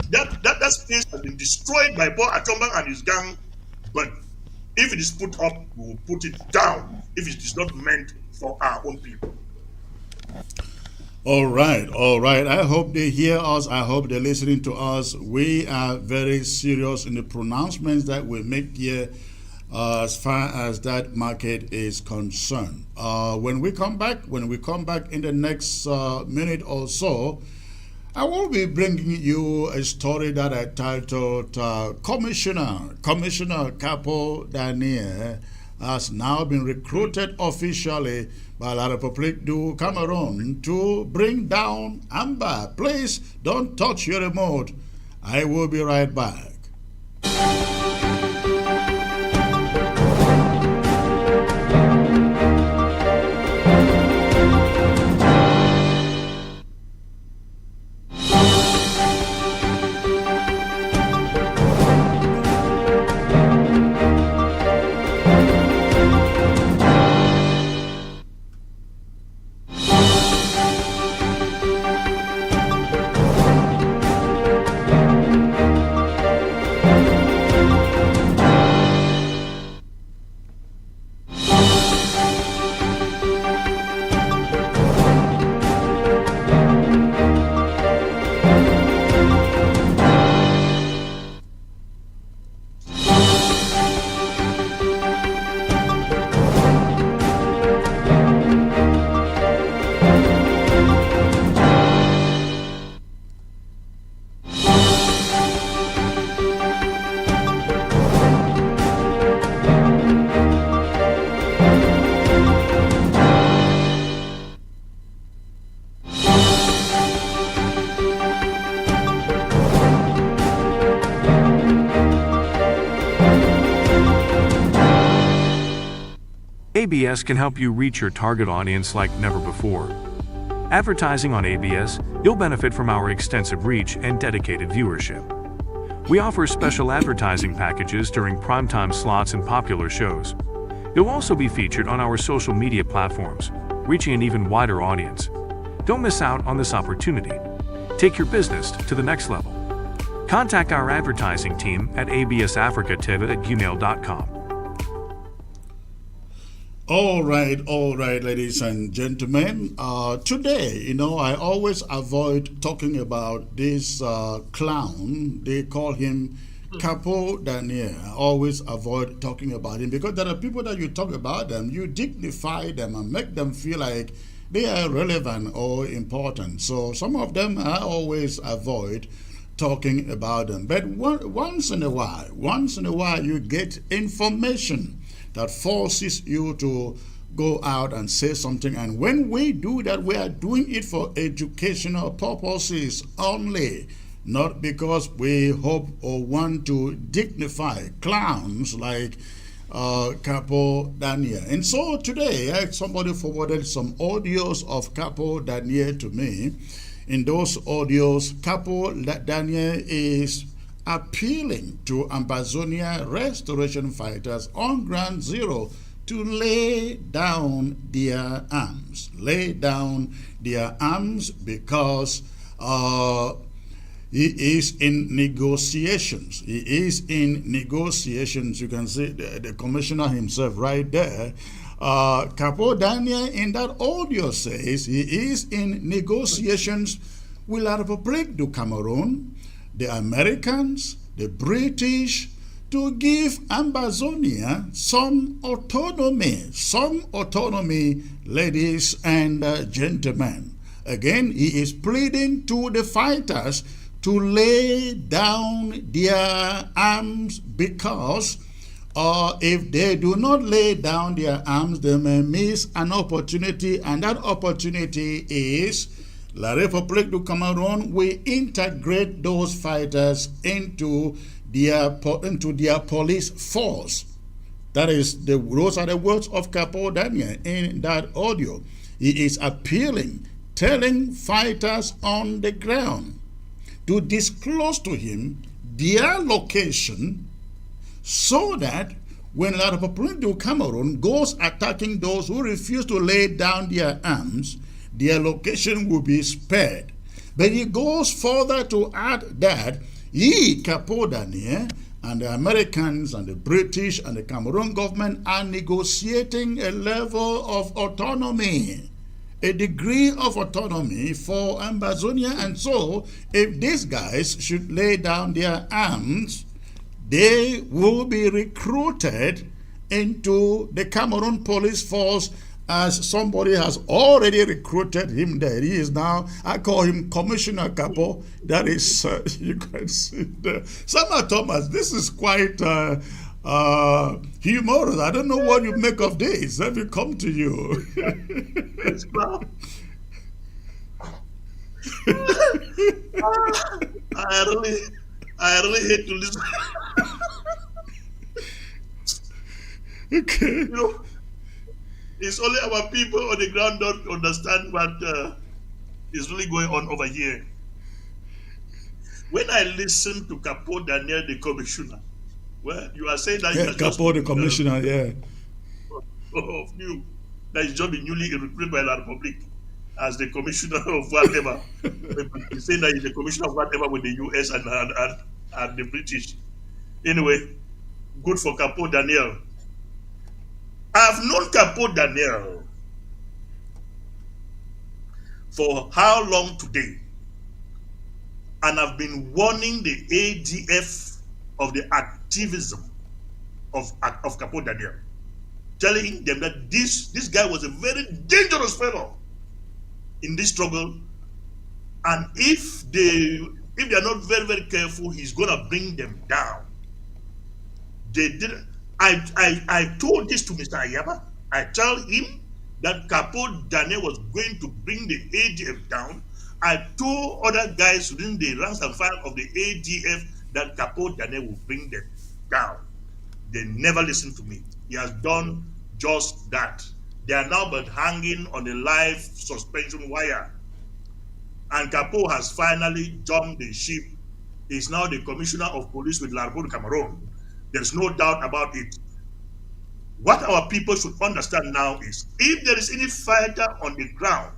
That space has been destroyed by Paul Achomba and his gang, but if it is put up, we will put it down if it is not meant for our own people. All right. I hope they hear us. I hope they're listening to us. We are very serious in the pronouncements that we make here as far as that market is concerned. When we come back in the next minute or so, I will be bringing you a story that I titled Commissioner Capo Dan has now been recruited officially by La République du Cameroon to bring down Amber. Please don't touch your remote. I will be right back. ABS can help you reach your target audience like never before. Advertising on ABS, you'll benefit from our extensive reach and dedicated viewership. We offer special advertising packages during primetime slots and popular shows. You'll also be featured on our social media platforms, reaching an even wider audience. Don't miss out on this opportunity. Take your business to the next level. Contact our advertising team at absafricativ@gmail.com. All right, ladies and gentlemen. Today, I always avoid talking about this clown. They call him Capo Dan. I always avoid talking about him because there are people that you talk about them, you dignify them and make them feel like they are relevant or important. So some of them I always avoid talking about them. But once in a while, you get information that forces you to go out and say something. And when we do that, we are doing it for educational purposes only, not because we hope or want to dignify clowns like Capo Dan. And so today, somebody forwarded some audios of Capo Dan to me. In those audios, Capo Dan is appealing to Ambazonia restoration fighters on ground zero to lay down their arms. Lay down their arms because he is in negotiations. He is in negotiations. You can see the commissioner himself right there. Capo Dan in that audio says he is in negotiations with La République du Cameroon, the Americans, the British, to give Ambazonia some autonomy, ladies and gentlemen. Again, he is pleading to the fighters to lay down their arms because if they do not lay down their arms, they may miss an opportunity, and that opportunity is La République du Cameroon will integrate those fighters into their police force. Those are the words of Capo Dan in that audio. He is appealing, telling fighters on the ground to disclose to him their location so that when La République du Cameroon goes attacking those who refuse to lay down their arms, their location will be spared. But he goes further to add that he, Capo Dan, and the Americans and the British and the Cameroon government are negotiating a level of autonomy, a degree of autonomy for Ambazonia. And so, if these guys should lay down their arms, they will be recruited into the Cameroon police force, as somebody has already recruited him there. He is now, I call him Commissioner Capo. That is, you can see there. Sama Thomas, this is quite humorous. I don't know what you make of this. Let me come to you. I really hate to listen. Okay. It's only our people on the ground don't understand what is really going on over here. When I listen to Capo Daniel, the commissioner, well, you are saying that Capo, the commissioner, of you, that is just been newly recruited by La République as the commissioner of whatever. He's saying that he's the commissioner of whatever with the US and the British. Anyway, good for Capo Daniel. I've known Capo Daniel for how long today? And I've been warning the ADF of the activism of Capo Daniel, telling them that this guy was a very dangerous fellow in this struggle, and if they are not very, very careful, he's gonna bring them down. They didn't. I told this to Mr. Ayaba. I told him that Capo Daniel was going to bring the ADF down. I told other guys within the ranks and file of the ADF that Capo Daniel will bring them down. They never listened to me. He has done just that. They are now but hanging on a live suspension wire. And Capo has finally jumped the ship. He's now the commissioner of police with Larbon Cameroon. There's no doubt about it. What our people should understand now is, if there is any fighter on the ground,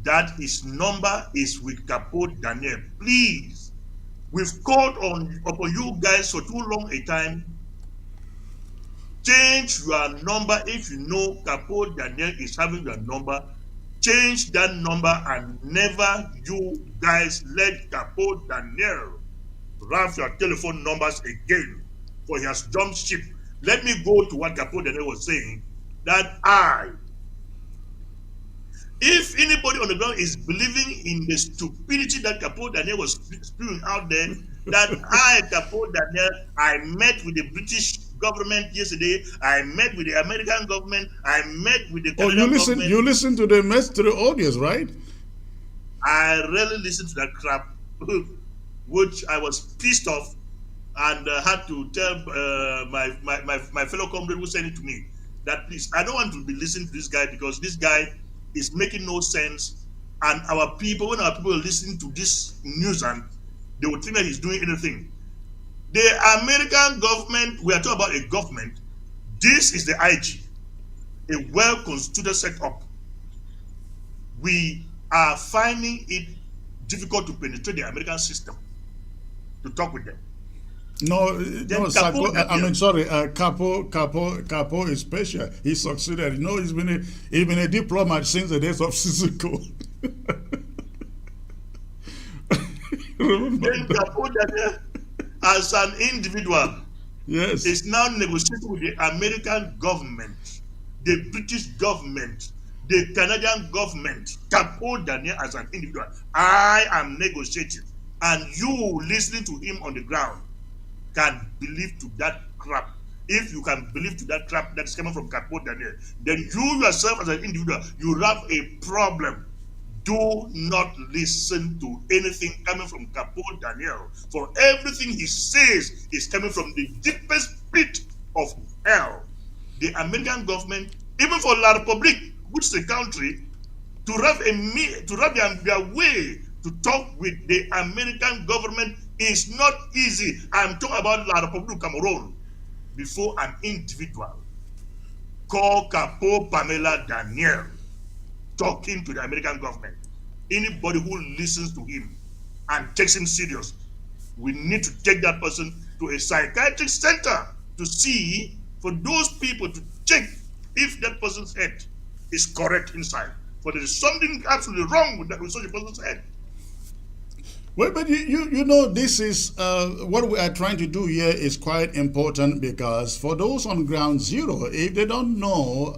that his number is with Capo Daniel. Please, we've called upon you guys for too long a time. Change your number. If you know Capo Daniel is having your number, change that number, and never you guys let Capo Daniel have your telephone numbers again, for he has jumped ship. Let me go to what Capo Daniel was saying, that if anybody on the ground is believing in the stupidity that Capo Daniel was spewing out there, that Capo Daniel, I met with the British government yesterday, I met with the American government, I met with the Canadian government. You listen to the mystery audios, right? I really listened to that crap, which I was pissed off, and had to tell my fellow comrade who sent it to me that, please, I don't want to be listening to this guy, because this guy is making no sense. And our people, when our people are listening to this news, and they would think that he's doing anything. The American government, we are talking about a government. This is the IG, a well-constituted setup. We are finding it difficult to penetrate the American system, to talk with them. No, Capo is special. He succeeded. You know, he's been a diplomat since the days of Sissoko. Then Capo Daniel, as an individual, yes, is now negotiating with the American government, the British government, the Canadian government. Capo Daniel as an individual, I am negotiating, and you listening to him on the ground can believe to that crap. If you can believe to that crap that is coming from Capo Daniel, then you yourself as an individual, you have a problem. Do not listen to anything coming from Capo Daniel, for everything he says is coming from the deepest pit of hell. The American government, even for La République, which is a country, to have their way to talk with the American government is not easy. I'm talking about La République Cameroon. Before an individual call Capo Pamela Daniel talking to the American government, anybody who listens to him and takes him serious, we need to take that person to a psychiatric center to see, for those people to check if that person's head is correct inside. For there is something absolutely wrong with such a person's head. Well, but you know, this is what we are trying to do here is quite important, because for those on ground zero, if they don't know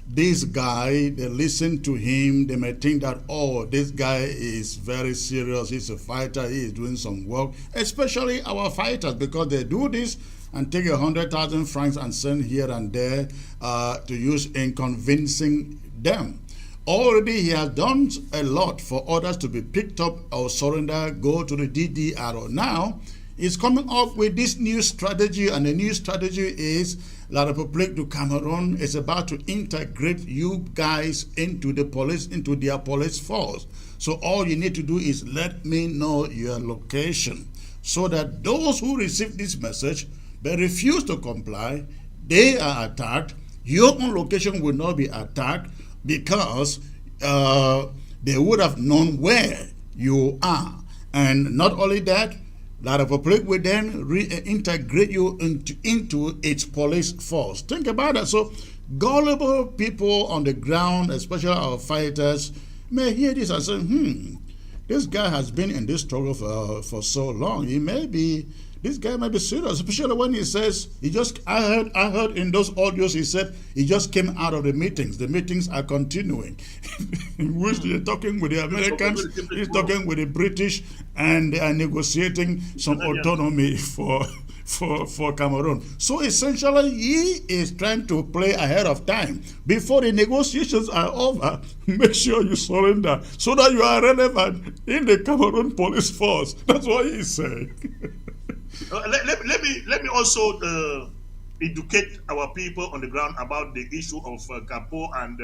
this guy, they listen to him, they may think that, oh, this guy is very serious, he's a fighter, he is doing some work, especially our fighters, because they do this and take 100,000 francs and send here and there to use in convincing them. Already he has done a lot for others to be picked up or surrender, go to the DDR. Now he's coming up with this new strategy, and the new strategy is La République du Cameroon is about to integrate you guys into the police, into their police force. So all you need to do is let me know your location, so that those who receive this message but refuse to comply, they are attacked. Your own location will not be attacked, because they would have known where you are. And not only that, La République will then reintegrate you into its police force. Think about that. So gullible people on the ground, especially our fighters, may hear this and say, this guy has been in this struggle for so long. This guy might be serious, especially when he says, I heard in those audios, he said he just came out of the meetings. The meetings are continuing. In which they're talking with the Americans, he's talking with the British, and they are negotiating some autonomy for Cameroon. So essentially, he is trying to play ahead of time. Before the negotiations are over, make sure you surrender, so that you are relevant in the Cameroon police force. That's what he's saying. Let me also educate our people on the ground about the issue of Capo and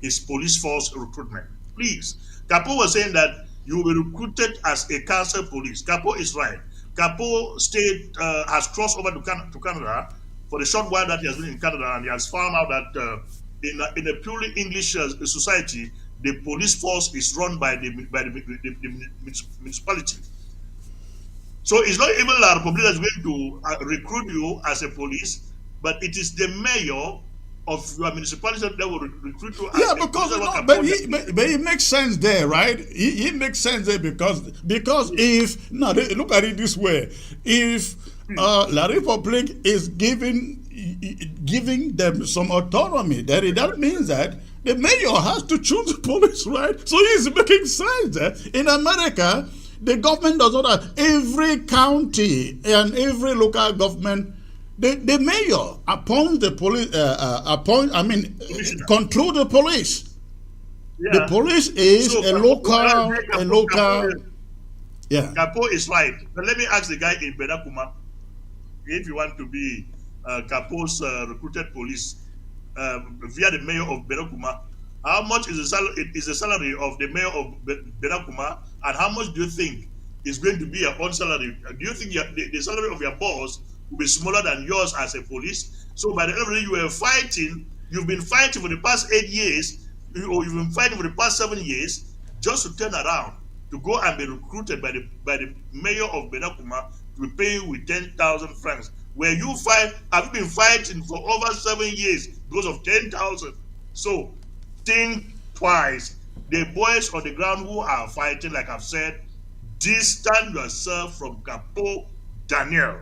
his police force recruitment. Please, Capo was saying that you will be recruited as a council police. Capo is right. Capo has crossed over to Canada for the short while that he has been in Canada, and he has found out that in a purely English society, the police force is run by the municipality. So it's not even La Republic that's going to recruit you as a police, but it is the mayor of your municipality that will recruit you as Yeah, a because police. but it makes sense there, right? It makes sense there because if now look at it this way, if La Republic is giving them some autonomy, that means that the mayor has to choose the police, right? So it's making sense there. In America, the government does not have every county and every local government. The mayor appoints the police. Control the police. Yeah. The police is So, a local. Yeah. Capo is right. But let me ask the guy in Benakuma, if you want to be Capo's recruited police via the mayor of Benakuma, how much is the salary of the mayor of Benakuma, and how much do you think is going to be your own salary? Do you think the salary of your boss will be smaller than yours as a police? So by the end of the day, you've been fighting for the past 8 years, or you've been fighting for the past 7 years, just to turn around to go and be recruited by the mayor of Benakuma to be paying with 10,000 francs. Where have you been fighting for over 7 years because of 10,000? So think twice. The boys on the ground who are fighting, like I've said, distance yourself from Capo Daniel.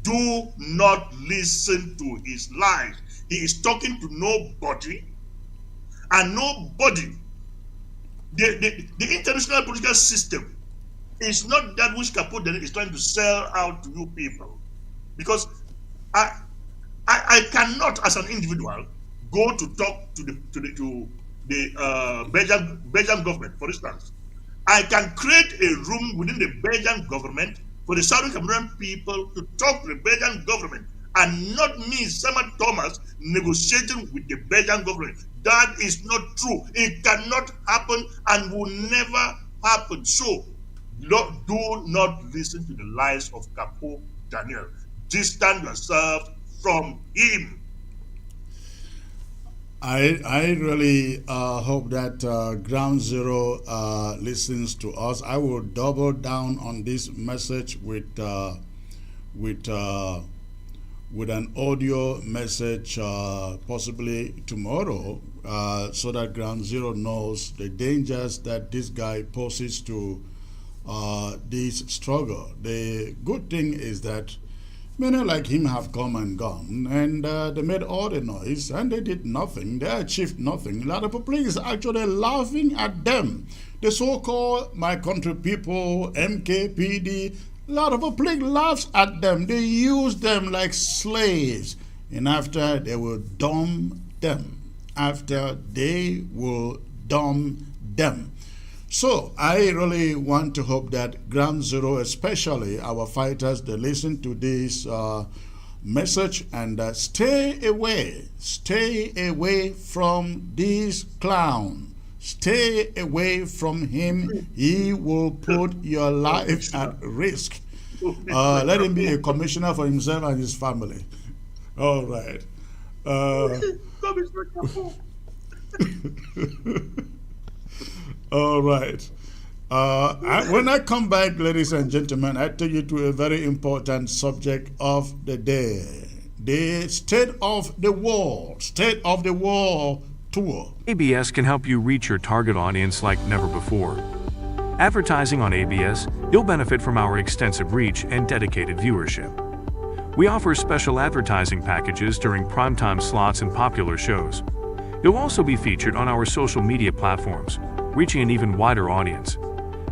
Do not listen to his lies. He is talking to nobody, and nobody. The international political system is not that which Capo Daniel is trying to sell out to you people, because I cannot, as an individual, go to talk to the Belgian government, for instance. I can create a room within the Belgian government for the Southern Cameroonian people to talk to the Belgian government, and not me, Samuel Thomas, negotiating with the Belgian government. That is not true. It cannot happen and will never happen. So, do not listen to the lies of Capo Daniel. Distance yourself from him. I really hope that Ground Zero listens to us. I will double down on this message with an audio message possibly tomorrow, so that Ground Zero knows the dangers that this guy poses to this struggle. The good thing is that many like him have come and gone, and they made all the noise, and they did nothing. They achieved nothing. La Republic is actually laughing at them. The so-called My Country people, MKPD, La Republic laughs at them. They use them like slaves, and after they will dumb them. So I really want to hope that Ground Zero, especially our fighters, they listen to this message and stay away from this clown. Stay away from him. He will put your life at risk. Let him be a commissioner for himself and his family. All right. All right. When I come back, ladies and gentlemen, I take you to a very important subject of the day. The State of the War tour. ABS can help you reach your target audience like never before. Advertising on ABS, you'll benefit from our extensive reach and dedicated viewership. We offer special advertising packages during primetime slots and popular shows. You'll also be featured on our social media platforms, reaching an even wider audience.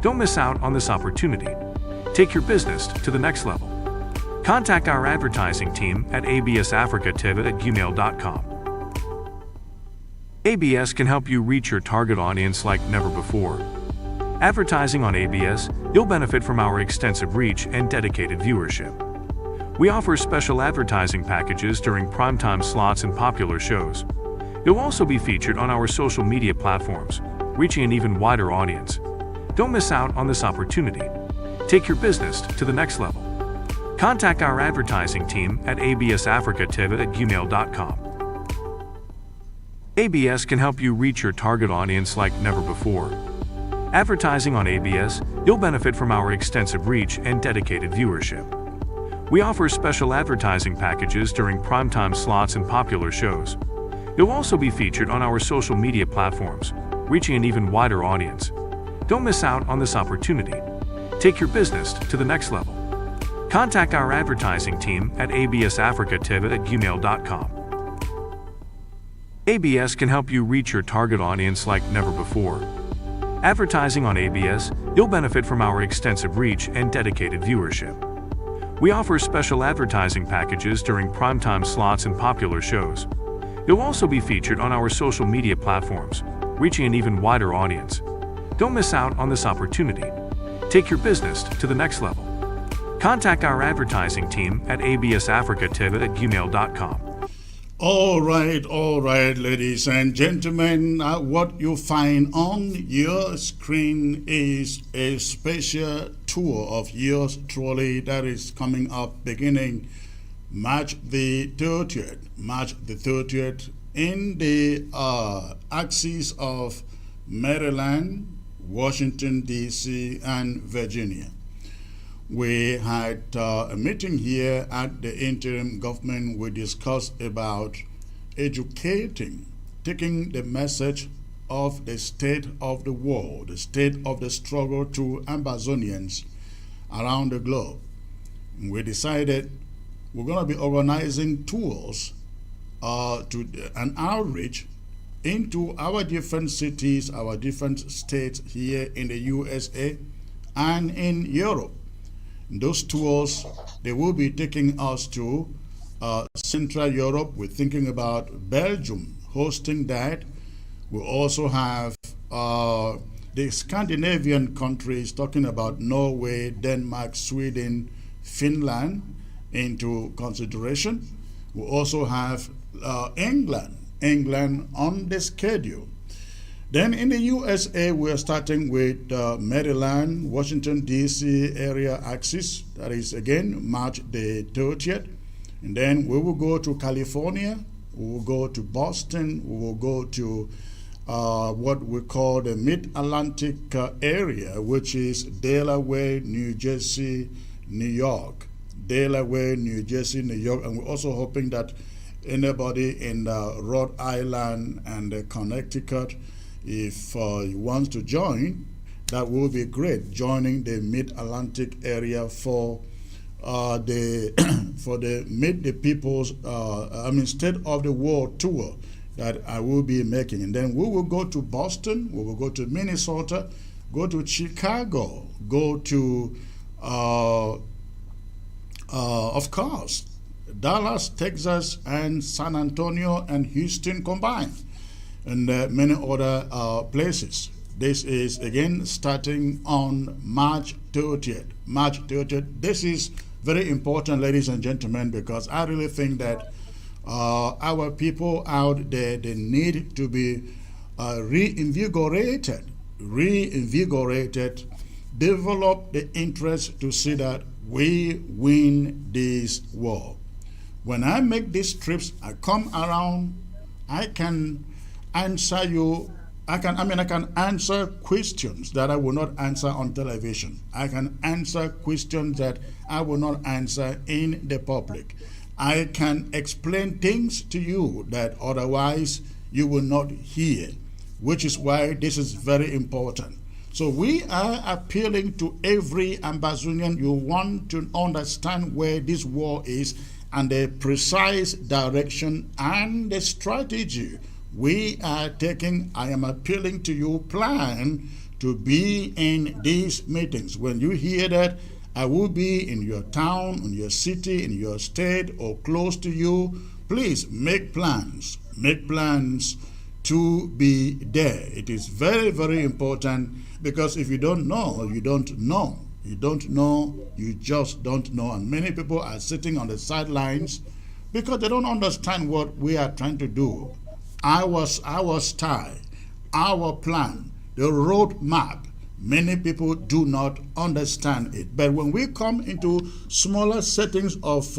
Don't miss out on this opportunity. Take your business to the next level. Contact our advertising team at absafricatv@gmail.com. ABS can help you reach your target audience like never before. Advertising on ABS, you'll benefit from our extensive reach and dedicated viewership. We offer special advertising packages during primetime slots and popular shows. You'll also be featured on our social media platforms, reaching an even wider audience. Don't miss out on this opportunity. Take your business to the next level. Contact our advertising team at absafricativ@gmail.com. ABS can help you reach your target audience like never before. Advertising on ABS, you'll benefit from our extensive reach and dedicated viewership. We offer special advertising packages during primetime slots and popular shows. You'll also be featured on our social media platforms, reaching an even wider audience. Don't miss out on this opportunity. Take your business to the next level. Contact our advertising team at absafricativ@gmail.com. ABS can help you reach your target audience like never before. Advertising on ABS, you'll benefit from our extensive reach and dedicated viewership. We offer special advertising packages during primetime slots and popular shows. You'll also be featured on our social media platforms, reaching an even wider audience. Don't miss out on this opportunity. Take your business to the next level. Contact our advertising team at absafricativ@gmail.com. All right, ladies and gentlemen. What you find on your screen is a special tour of yours truly that is coming up beginning March the 30th. March the 30th in the axis of Maryland, Washington, D.C., and Virginia. We had a meeting here at the interim government. We discussed about educating, taking the message of the state of the world, the state of the struggle to Amazonians around the globe. We decided we're going to be organizing tours to an outreach into our different cities, our different states here in the USA and in Europe. Those tours, they will be taking us to Central Europe. We're thinking about Belgium hosting that. We also have the Scandinavian countries, talking about Norway, Denmark, Sweden, Finland into consideration. We also have England on the schedule. Then in the USA, we are starting with Maryland, Washington, D.C. area axis. That is, again, March the 30th. And then we will go to California. We will go to Boston. We will go to what we call the Mid-Atlantic area, which is Delaware, New Jersey, New York. Delaware, New Jersey, New York. And we're also hoping that anybody in Rhode Island and Connecticut, if you want to join, that will be great. Joining the Mid-Atlantic area for the Meet the People's State of the World tour that I will be making. And then we will go to Boston, we will go to Minnesota, go to Chicago, go to of course Dallas, Texas, and San Antonio and Houston combined, and many other places. This is again starting on March 30th. March 30th. This is very important, ladies and gentlemen, because I really think that our people out there, they need to be reinvigorated, develop the interest to see that we win this war. When I make these trips, I come around, I can answer you. I can answer questions that I will not answer on television. I can answer questions that I will not answer in the public. I can explain things to you that otherwise you will not hear, which is why this is very important. So we are appealing to every Ambazonian. You want to understand where this war is and the precise direction and the strategy we are taking. I am appealing to you, plan to be in these meetings. When you hear that I will be in your town, in your city, in your state, or close to you, please make plans. Make plans to be there. It is very, very important, because if you don't know, you don't know. You don't know, you just don't know. And many people are sitting on the sidelines because they don't understand what we are trying to do. Our style, our plan, the roadmap. Many people do not understand it. But when we come into smaller settings of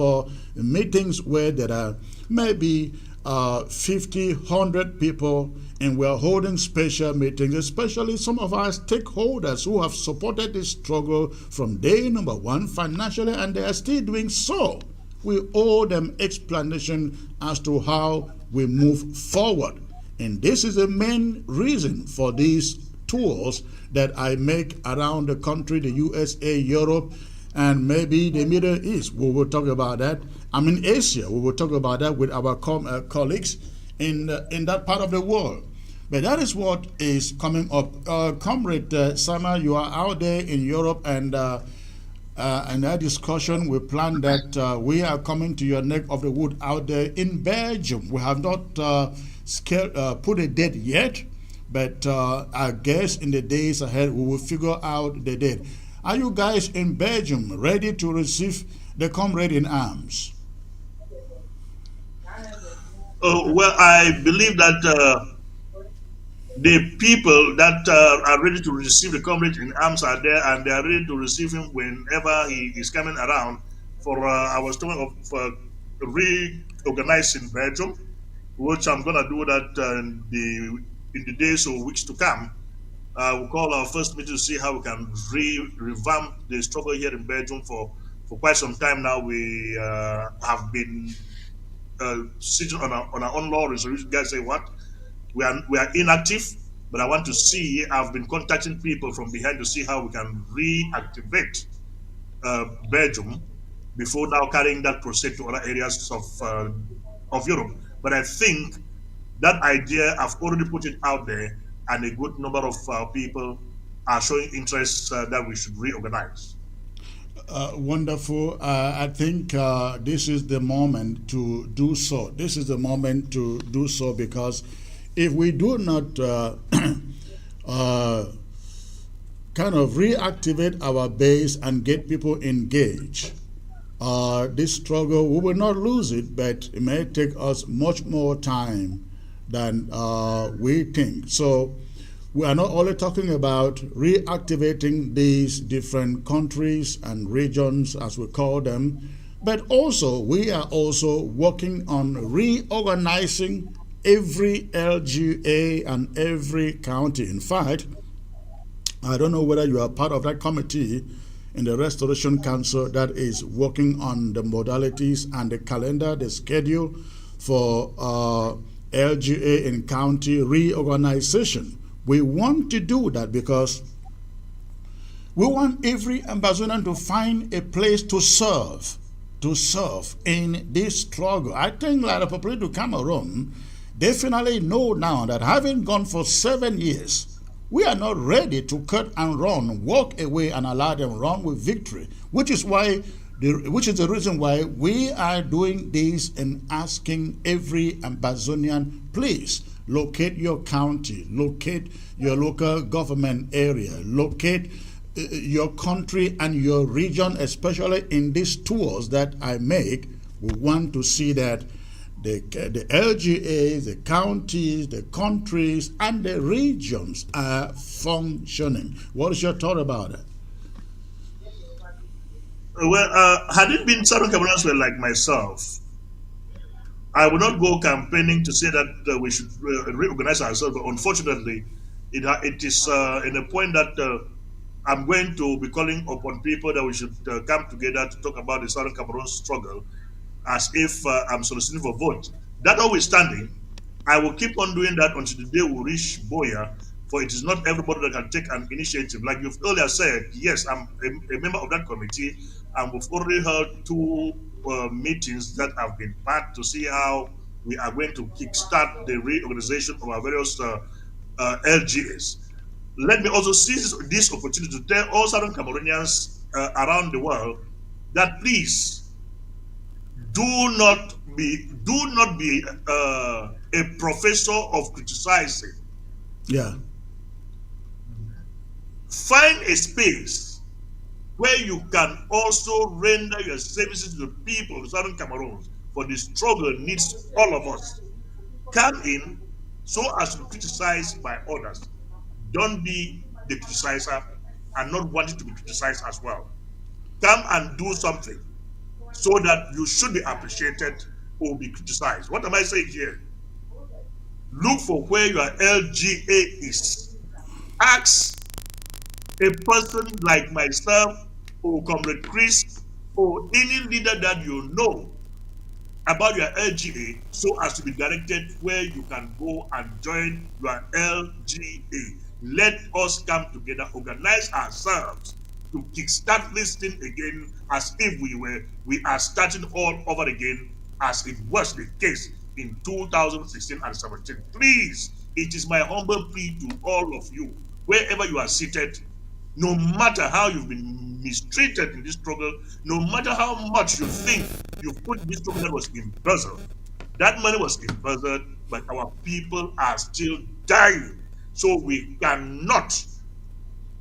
meetings where there are maybe 50, 100 people, and we're holding special meetings, especially some of our stakeholders who have supported this struggle from day number one financially, and they are still doing so. We owe them explanation as to how we move forward. And this is the main reason for these tours that I make around the country, the USA, Europe, and maybe the Middle East. We will talk about that. I'm in Asia. We will talk about that with our colleagues in that part of the world. But that is what is coming up. Comrade Sama, you are out there in Europe, and that discussion, we plan that we are coming to your neck of the wood out there in Belgium. We have not put a date yet, but I guess in the days ahead we will figure out the date. Are you guys in Belgium ready to receive the comrade in arms? Well, I believe that the people that are ready to receive the comrade in arms are there, and they are ready to receive him whenever he is coming around for our story of reorganizing Belgium, which I'm going to do that in the days or weeks to come. We'll call our first meeting to see how we can revamp the struggle here in Belgium. For quite some time now, we have been sitting on our own law resolution. Guys say what? We are inactive, but I want to see. I've been contacting people from behind to see how we can reactivate Belgium before now carrying that process to other areas of Europe. But I think that idea, I've already put it out there, and a good number of people are showing interest that we should reorganize. Wonderful. I think this is the moment to do so. This is the moment to do so, because if we do not kind of reactivate our base and get people engaged, this struggle, we will not lose it, but it may take us much more time than we think. So we are not only talking about reactivating these different countries and regions, as we call them, but also we are also working on reorganizing every LGA and every county. In fact, I don't know whether you are part of that committee in the Restoration Council that is working on the modalities and the calendar, the schedule for LGA and county reorganization. We want to do that because we want every Ambazonian to find a place to serve in this struggle. I think like the population of Cameroon definitely know now that having gone for 7 years, we are not ready to cut and run, walk away and allow them run with victory, which is the reason why we are doing this and asking every Ambazonian, please locate your county, locate your local government area, locate your country and your region, especially in these tours that I make. We want to see that the LGAs, the counties, the countries, and the regions are functioning. What is your thought about it? Well, had it been Southern Cameroonians were like myself, I would not go campaigning to say that we should reorganize ourselves. But unfortunately, it is in a point that I'm going to be calling upon people that we should come together to talk about the Southern Cameroon struggle, as if I'm soliciting for vote. That notwithstanding, I will keep on doing that until the day we reach Boya, for it is not everybody that can take an initiative. Like you've earlier said, yes, I'm a member of that committee, and we've already held two meetings that have been packed to see how we are going to kickstart the reorganization of our various LGAs. Let me also seize this opportunity to tell all Southern Cameroonians around the world that please do not be a professor of criticizing. Yeah. Find a space where you can also render your services to the people of Southern Cameroon, for the struggle needs all of us. Come in so as to be criticized by others. Don't be the criticizer and not wanting to be criticized as well. Come and do something so that you should be appreciated or be criticized. What am I saying here? Look for where your LGA is. Ask a person like myself or Comrade Chris or any leader that you know about your LGA so as to be directed where you can go and join your LGA. Let us come together, organize ourselves to kickstart this thing again as if we are starting all over again as it was the case in 2016 and 17. Please, it is my humble plea to all of you, wherever you are seated, no matter how you've been mistreated in this struggle, no matter how much you think you put this struggle that was embezzled, that money was embezzled, but our people are still dying. So we cannot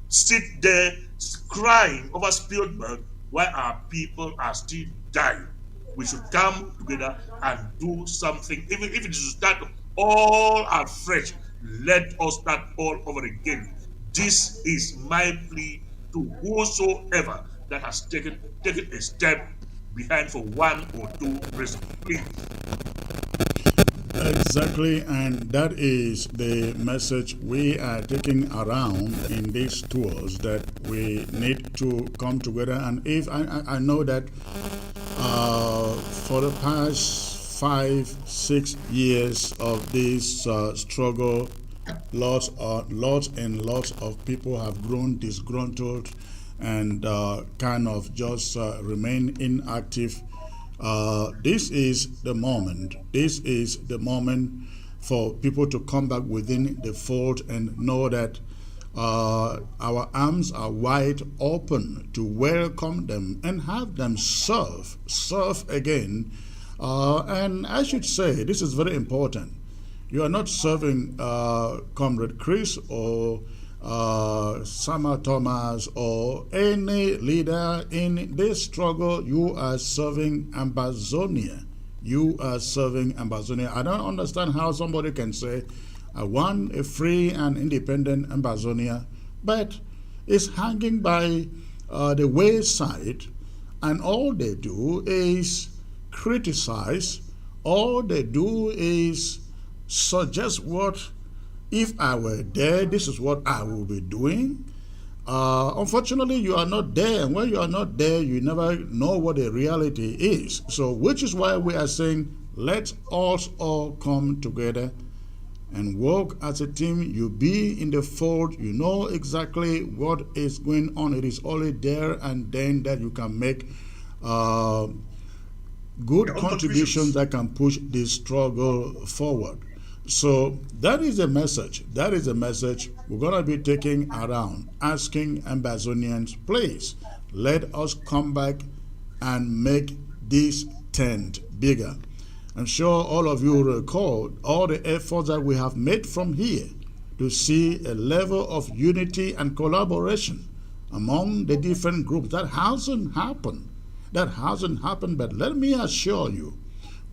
sit there crying over spilled milk while our people are still dying. We should come together and do something, even if it is to start all afresh. Let us start all over again. This is my plea to whosoever that has taken a step behind for one or two reasons. Please. Exactly, and that is the message we are taking around in these tours, that we need to come together. And if I know that for the past 5-6 years of this struggle, lots and lots of people have grown disgruntled and kind of just remain inactive. This is the moment. This is the moment for people to come back within the fold and know that our arms are wide open to welcome them and have them serve again. And I should say, this is very important. You are not serving Comrade Chris or Sama Thomas or any leader in this struggle. You are serving Ambazonia. You are serving Ambazonia. I don't understand how somebody can say, I want a free and independent Ambazonia, but it's hanging by the wayside, and all they do is criticize. All they do is suggest what, if I were there, this is what I will be doing. Unfortunately, you are not there, and when you are not there, you never know what the reality is. So, which is why we are saying, let us all come together and work as a team. You be in the fold, you know exactly what is going on. It is only there and then that you can make good contributions that can push this struggle forward. So that is a message. That is a message we're going to be taking around, asking Ambazonians, please let us come back and make this tent bigger. I'm sure all of you recall all the efforts that we have made from here to see a level of unity and collaboration among the different groups. That hasn't happened. That hasn't happened, but let me assure you,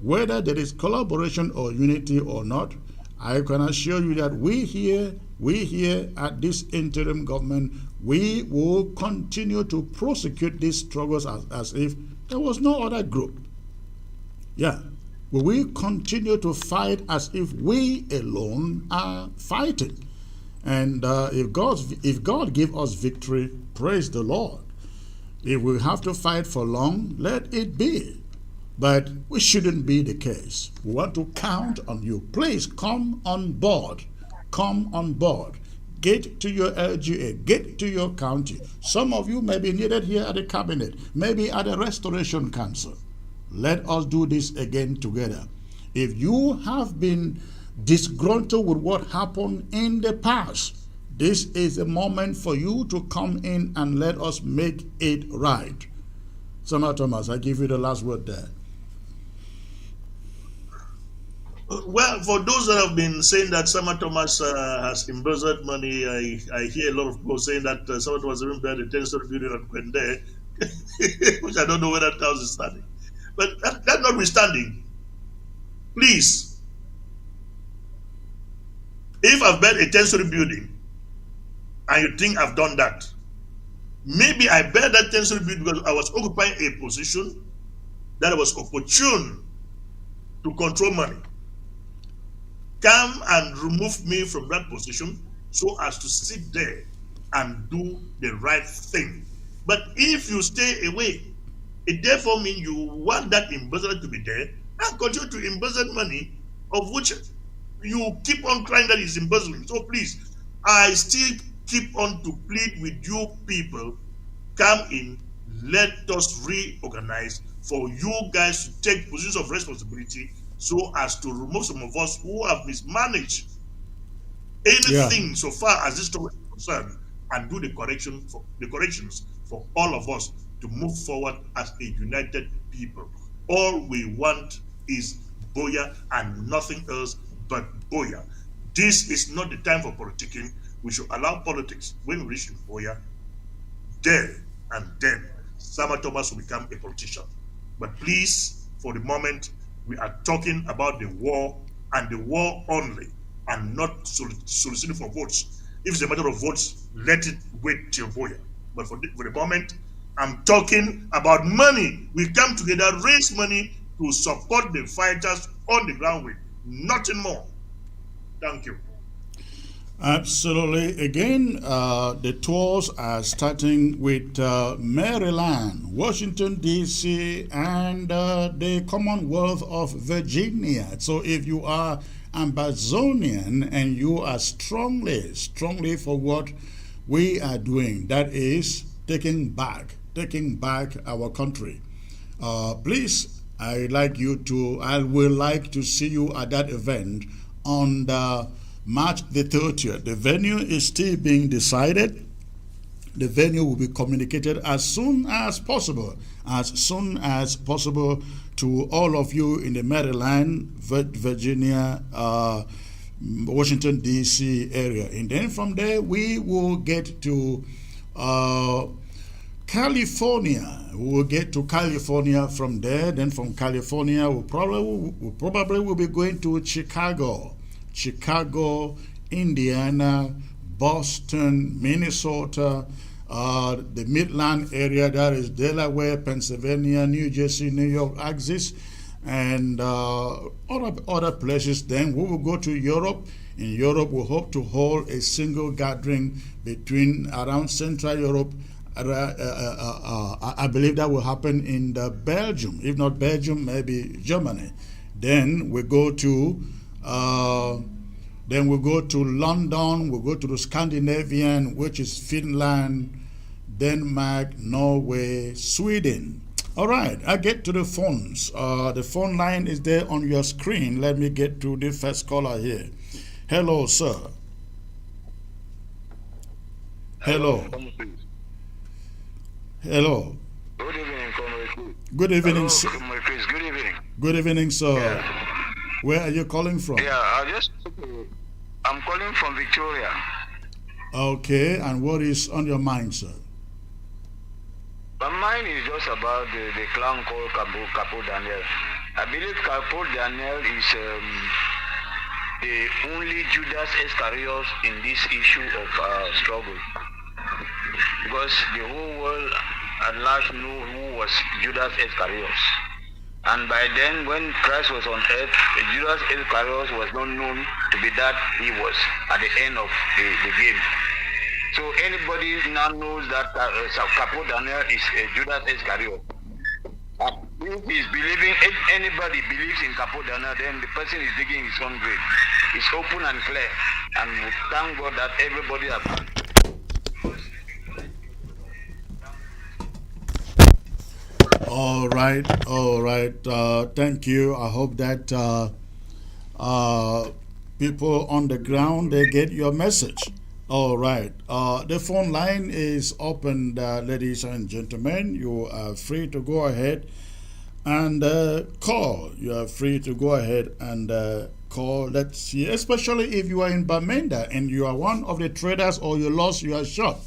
whether there is collaboration or unity or not, I can assure you that we here at this interim government, we will continue to prosecute these struggles as if there was no other group. Yeah. We will continue to fight as if we alone are fighting. And if God give us victory, praise the Lord. If we have to fight for long, let it be. But we shouldn't be the case. We want to count on you. Please come on board. Come on board. Get to your LGA. Get to your county. Some of you may be needed here at the cabinet, maybe at the Restoration Council. Let us do this again together. If you have been disgruntled with what happened in the past, this is a moment for you to come in and let us make it right. Senator Thomas, I give you the last word there. Well, for those that have been saying that Sama Thomas has embezzled money, I hear a lot of people saying that Sama Thomas even built a 10-story building at Kwende, which I don't know where that house is standing. But that notwithstanding, please, if I've built a 10-story building and you think I've done that, maybe I built that 10-story building because I was occupying a position that was opportune to control money. Come and remove me from that position so as to sit there and do the right thing. But if you stay away, it therefore means you want that embezzler to be there and continue to embezzle money, of which you keep on crying that is embezzling. So please, I still keep on to plead with you people, come in, let us reorganize for you guys to take positions of responsibility so as to remove some of us who have mismanaged anything so far as this story is concerned, and do the corrections for all of us to move forward as a united people. All we want is Boya and nothing else but Boya. This is not the time for politicking. We should allow politics. When we reach to Boya, there and then Sama Thomas will become a politician. But please, for the moment, we are talking about the war and the war only, and not soliciting for votes. If it's a matter of votes, let it wait till Boya. But for the moment, I'm talking about money. We come together, raise money to support the fighters on the ground with nothing more. Thank you. Absolutely. Again, the tours are starting with Maryland, Washington, D.C., and the Commonwealth of Virginia. So if you are Ambazonian and you are strongly for what we are doing, that is taking back our country, please, I will like to see you at that event on March the 30th. The venue is still being decided. The venue will be communicated as soon as possible to all of you in the Maryland, Virginia, Washington, D.C. area. And then from there, we will get to California. We will get to California from there. Then from California, we probably will be going to Chicago, Indiana, Boston, Minnesota, the Midland area, that is Delaware, Pennsylvania, New Jersey, New York axis, and other places. Then we will go to Europe. In Europe, we hope to hold a single gathering around Central Europe. I believe that will happen in Belgium. If not Belgium, maybe Germany. Then we go to London. We'll go to the Scandinavian, which is Finland, Denmark, Norway, Sweden. All right, I get to the phones. The phone line is there on your screen. Let me get to the first caller here. Hello, sir. Hello. Hello. Good evening, Comrade. Good evening, sir. Good evening. Good evening, sir. Yeah. Where are you calling from? Yeah, I'm calling from Victoria. Okay, and what is on your mind, sir? My mind is just about the clown called Capo Daniel. I believe Capo Daniel is the only Judas Iscariot in this issue of struggle. Because the whole world at large knew who was Judas Iscariot. And by then, when Christ was on earth, Judas Iscariot was not known to be that he was at the end of the game. So anybody now knows that Capo Daniel is Judas Iscariot. If anybody believes in Capo Daniel, then the person is digging his own grave. It's open and clear. And we thank God that everybody has. All right. Thank you. I hope that people on the ground, they get your message. All right. The phone line is open, ladies and gentlemen. You are free to go ahead and call. You are free to go ahead and call. Let's see, especially if you are in Bamenda and you are one of the traders or you lost your shop.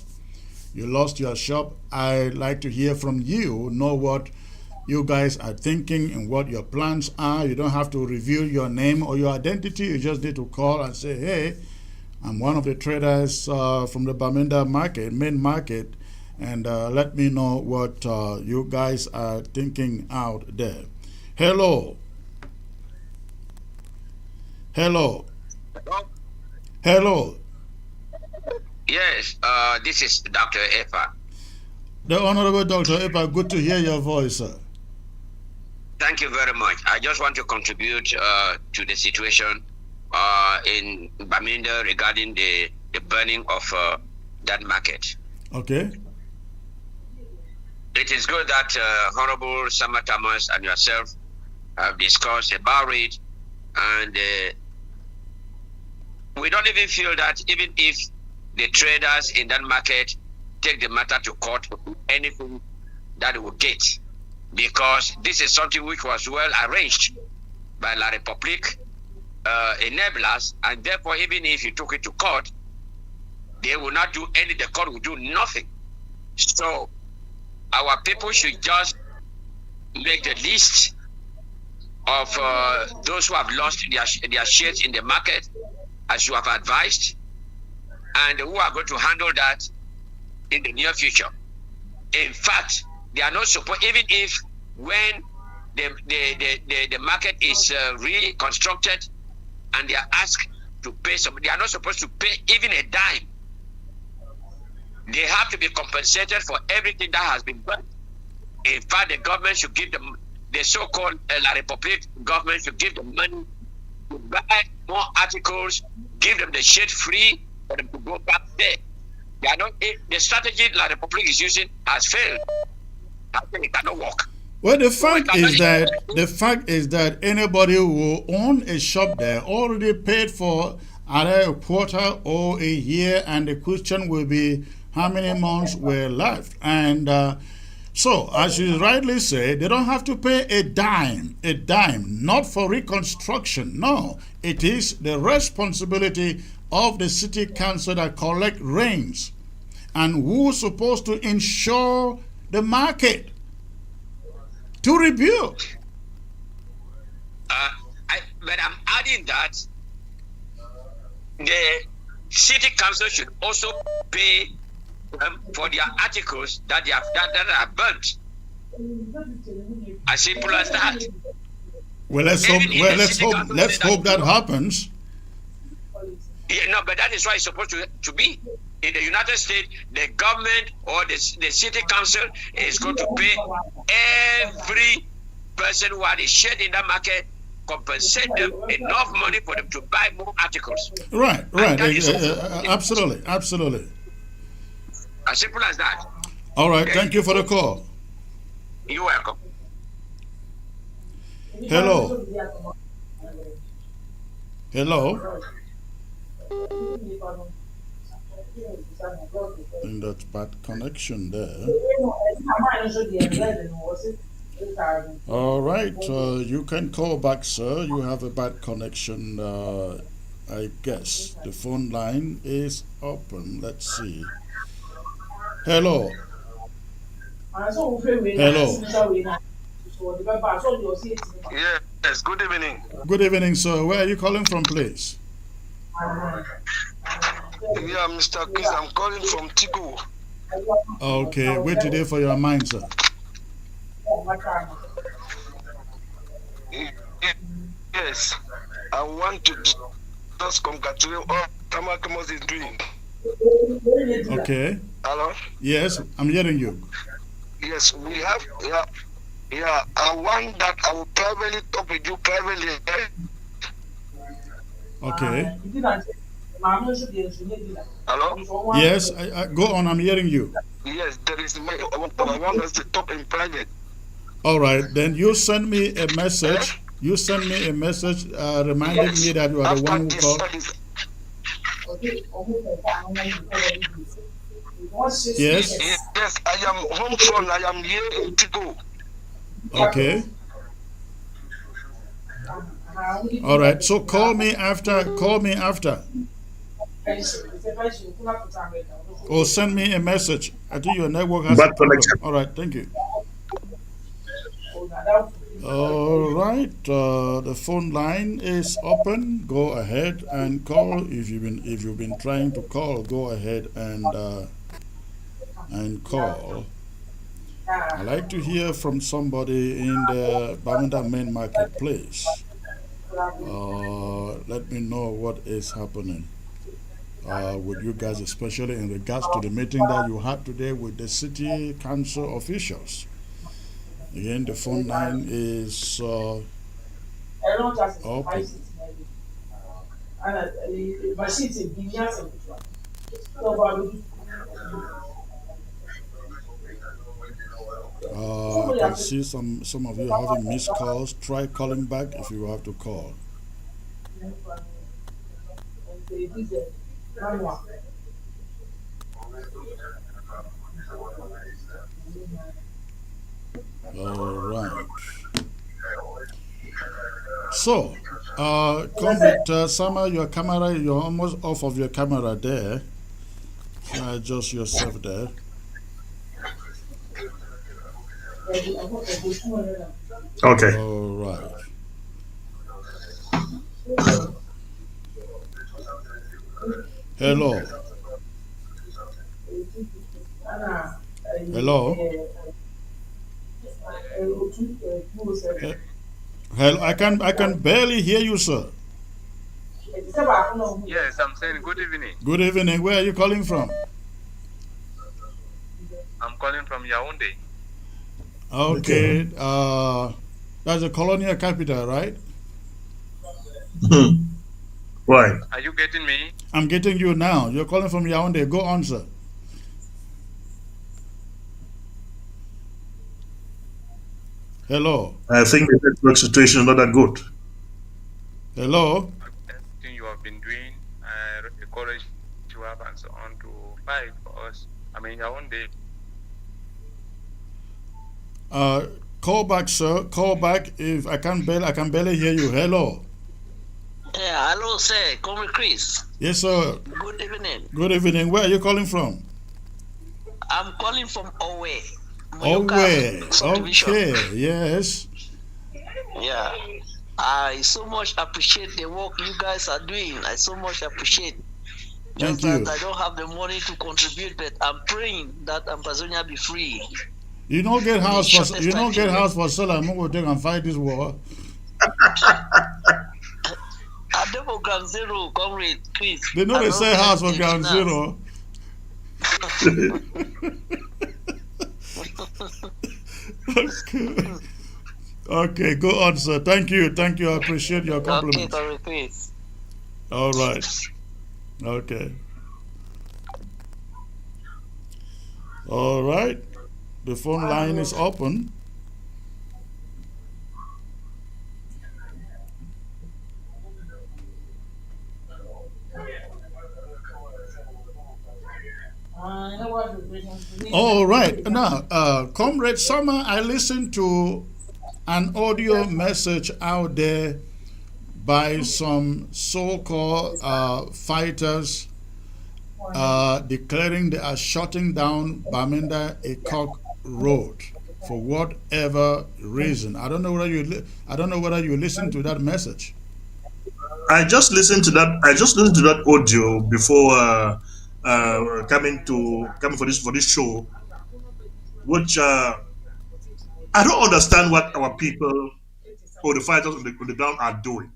You lost your shop. I'd like to hear from you, know what you guys are thinking and what your plans are. You don't have to reveal your name or your identity. You just need to call and say, hey, I'm one of the traders from the Bamenda market, main market, and let me know what you guys are thinking out there. Hello. Hello. Hello. Yes, this is Dr. Epa. The Honorable Dr. Epa, good to hear your voice, sir. Thank you very much. I just want to contribute to the situation in Bamenda regarding the burning of that market. Okay. It is good that Honorable Sama Thomas and yourself have discussed about it, and we don't even feel that even if the traders in that market take the matter to court, anything that they will get, because this is something which was well arranged by La Republique enablers, and therefore even if you took it to court, they will not do any, the court will do nothing. So our people should just make the list of those who have lost their shares in the market, as you have advised, and who are going to handle that in the near future. In fact, they are not supposed, even if when the market is reconstructed and they are asked to pay some, they are not supposed to pay even a dime. They have to be compensated for everything that has been burnt. In fact, the government should give them, the so-called La Republique government should give them money to buy more articles, give them the shit free for them to go back there. They are not, the strategy La Republique is using has failed. I think it cannot work. Well, the fact is that anybody who own a shop there already paid for either a quarter or a year, and the question will be how many months were left. And so, as you rightly say, they don't have to pay a dime, not for reconstruction. No, it is the responsibility of the city council that collect rents, and who's supposed to ensure the market to rebuild. But I'm adding that the city council should also pay for their articles that they have that are burnt. As simple as that. Well, let's hope that happens. Yeah, no, but that is why it's supposed to be. In the United States, the government or the city council is going to pay every person who had a share in that market, compensate them enough money for them to buy more articles. Right. Absolutely. As simple as that. All right, thank you for the call. You're welcome. Hello. And that's bad connection there. All right, you can call back, sir. You have a bad connection. I guess the phone line is open. Let's see. Hello. Yes, good evening. Good evening, sir. Where are you calling from, please? Yeah, Mr. Chris, I'm calling from Tiku. Okay, wait today for your mind, sir. Yes, I want to just congratulate all Tamakamos is doing. Okay. Hello? Yes, I'm hearing you. Yes, we have, yeah, I want that I will privately talk with you privately. Okay. Hello? Yes, go on, I'm hearing you. Yes, there is, I want us to talk in private. All right, then you send me a message. You send me a message reminding me that you are the one who called. Yes. Yes, I am home from. I am here in Tico. Okay. All right. So call me after. Call me after. Or send me a message. I think your network has a Bad problem. connection. All right. Thank you. All right. The phone line is open. Go ahead and call. If you've been trying to call, go ahead and call. I like to hear from somebody in the Bamenda main market, please. Let me know what is happening with you guys, especially in regards to the meeting that you had today with the city council officials. Again, the phone line is open. I can see some of you having missed calls. Try calling back if you have to call. All right. So, Comrade Sama, your camera, you're almost off of your camera there. Adjust yourself there. Okay. All right. Hello. Hello. Hello. I can barely hear you, sir. Yes, I'm saying good evening. Good evening. Where are you calling from? I'm calling from Yaoundé. Okay. That's the colonial capital, right? Why? Are you getting me? I'm getting you now. You're calling from Yaoundé. Go on, sir. Hello. I think the network situation is not that good. Hello. Everything you have been doing, I encourage you up and so on to fight for us. I mean, Yaoundé. Call back, sir. Call back. If I can barely hear you. Hello. Yeah, hello, sir. Come Chris. Yes, sir. Good evening. Good evening. Where are you calling from? I'm calling from Owe. Okay. Okay. Yes. Yeah. I so much appreciate the work you guys are doing. I so much appreciate. Thank Just you. that I don't have the money to contribute, but I'm praying that Amazonia be free. You don't get house for sale. I'm going to take and fight this war. I do for ground zero, comrade, Chris. They know they say house for ground zero. Okay. Okay, go on, sir. Thank you. Thank you. I appreciate your compliments. Okay, comrade, Chris. All right. Okay. All right. The phone line is open. All right. Now, Comrade Summer, I listened to an audio message out there by some so-called fighters declaring they are shutting down Bamenda Ekok Road for whatever reason. I don't know whether you listened to that message. I just listened to that. I just listened to that audio before coming for this show, which I don't understand what our people or the fighters on the ground are doing.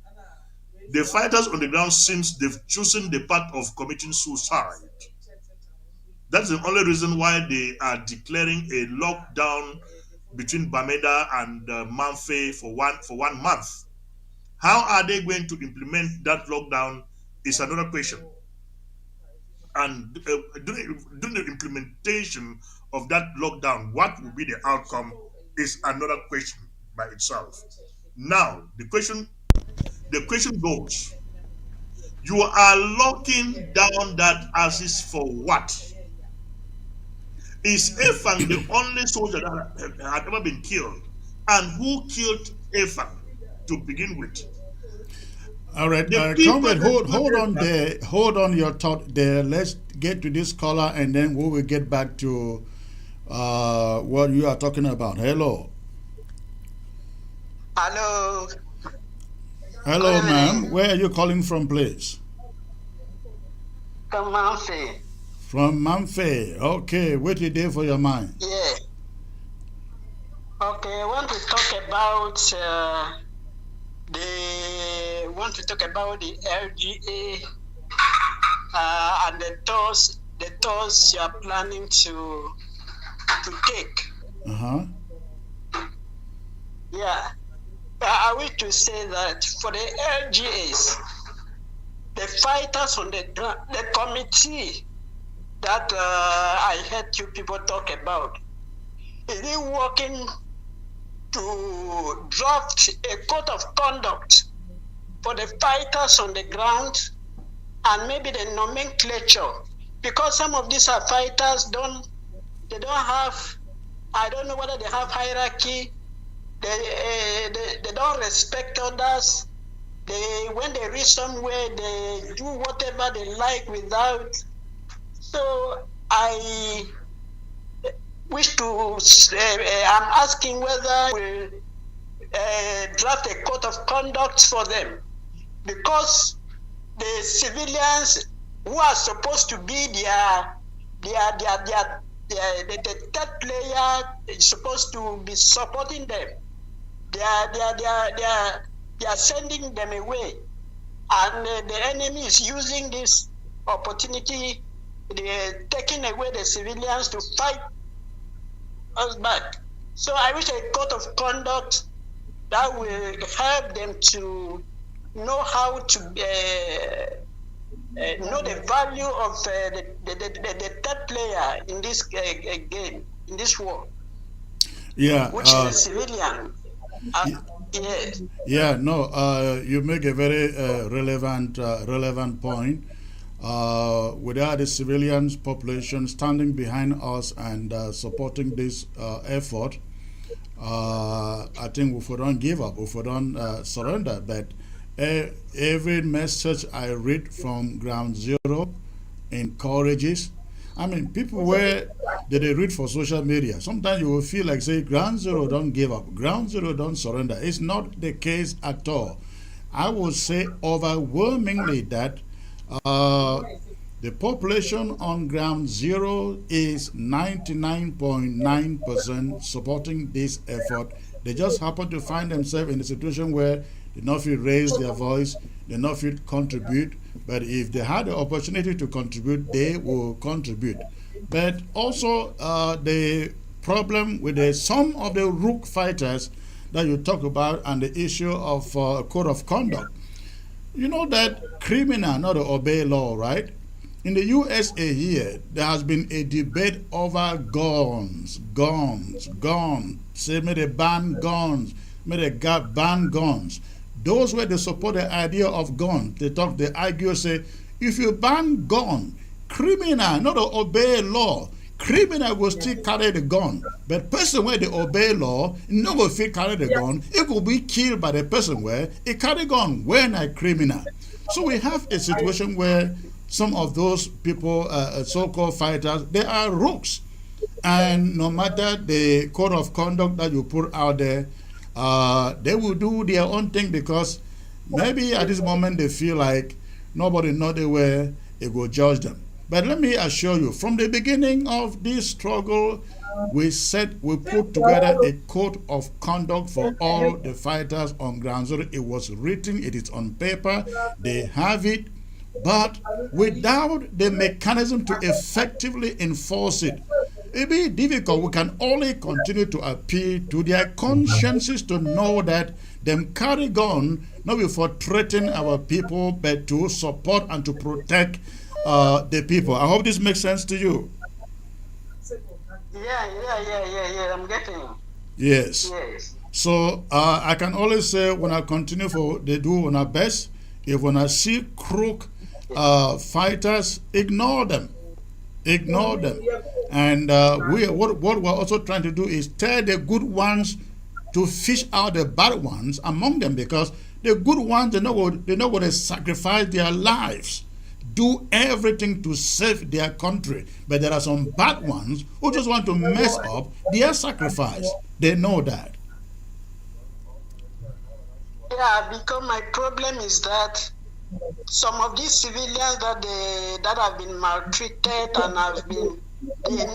The fighters on the ground seems they've chosen the path of committing suicide. That's the only reason why they are declaring a lockdown between Bamenda and Manfe for one month. How are they going to implement that lockdown is another question. And during the implementation of that lockdown, what will be the outcome is another question by itself. Now, the question goes: you are locking down that axis for what? Is Efang the only soldier that had ever been killed? And who killed Efang to begin with? All right, The people comrade, that hold do on that- there. Hold on your thought there. Let's get to this caller, and then we will get back to what you are talking about. Hello. Hello. Hello, Good ma'am. evening. Where are you calling from, please? Come on, Faye. From Manfe. Okay, what you do for your mind? Yeah. Okay, I want to talk about the LGA and the tours you are planning to take. Uh-huh. Yeah. I wish to say that for the LGAs, the fighters on the committee that I heard you people talk about, is it working to draft a code of conduct for the fighters on the ground and maybe the nomenclature? Because some of these fighters they don't have, I don't know whether they have hierarchy. They don't respect others. When they reach somewhere, they do whatever they like without. So I wish to. I'm asking whether we draft a code of conduct for them, because the civilians who are supposed to be the third player is supposed to be supporting them. They are sending them away, and the enemy is using this opportunity. They're taking away the civilians to fight us back. So I wish a code of conduct that will help them to know how to know the value of the third player in this game, in this war. Yeah. Which is a civilian. Yes. Yeah, no, you make a very relevant point. Without the civilians population standing behind us and supporting this effort, I think if we don't give up, if we don't surrender, but every message I read from Ground Zero encourages. I mean, people where they read for social media, sometimes you will feel like, say, Ground Zero don't give up, Ground Zero don't surrender. It's not the case at all. I would say overwhelmingly that the population on Ground Zero is 99.9% supporting this effort. They just happen to find themselves in a situation where they not feel raise their voice, they not feel contribute. But if they had the opportunity to contribute, they will contribute. But also the problem with some of the rook fighters that you talk about and the issue of code of conduct. You know that criminal not to obey law, right? In the USA here, there has been a debate over guns. Say, may they ban guns, may they ban guns. Those where they support the idea of gun, they argue, say, if you ban gun, criminal not to obey law, criminal will still carry the gun. But person where they obey law, no go fit carry the gun. It will be killed by the person where it carry gun when a criminal. So we have a situation where some of those people, so-called fighters, they are rooks. And no matter the code of conduct that you put out there, they will do their own thing because maybe at this moment they feel like nobody know the way it will judge them. But let me assure you, from the beginning of this struggle, we put together a code of conduct for all the fighters on Ground Zero. It was written, it is on paper, they have it, but without the mechanism to effectively enforce it, it be difficult. We can only continue to appeal to their consciences to know that them carry gun not for threatening our people, but to support and to protect the people. I hope this makes sense to you. Yeah. I'm getting it. Yes. Yes. So I can always say when I continue they do on our best. If when I see crook fighters, ignore them. And what we're also trying to do is tell the good ones to fish out the bad ones among them, because The good ones, they're not going to sacrifice their lives, do everything to save their country. But there are some bad ones who just want to mess up their sacrifice. They know that. Yeah, because my problem is that some of these civilians that have been maltreated and have been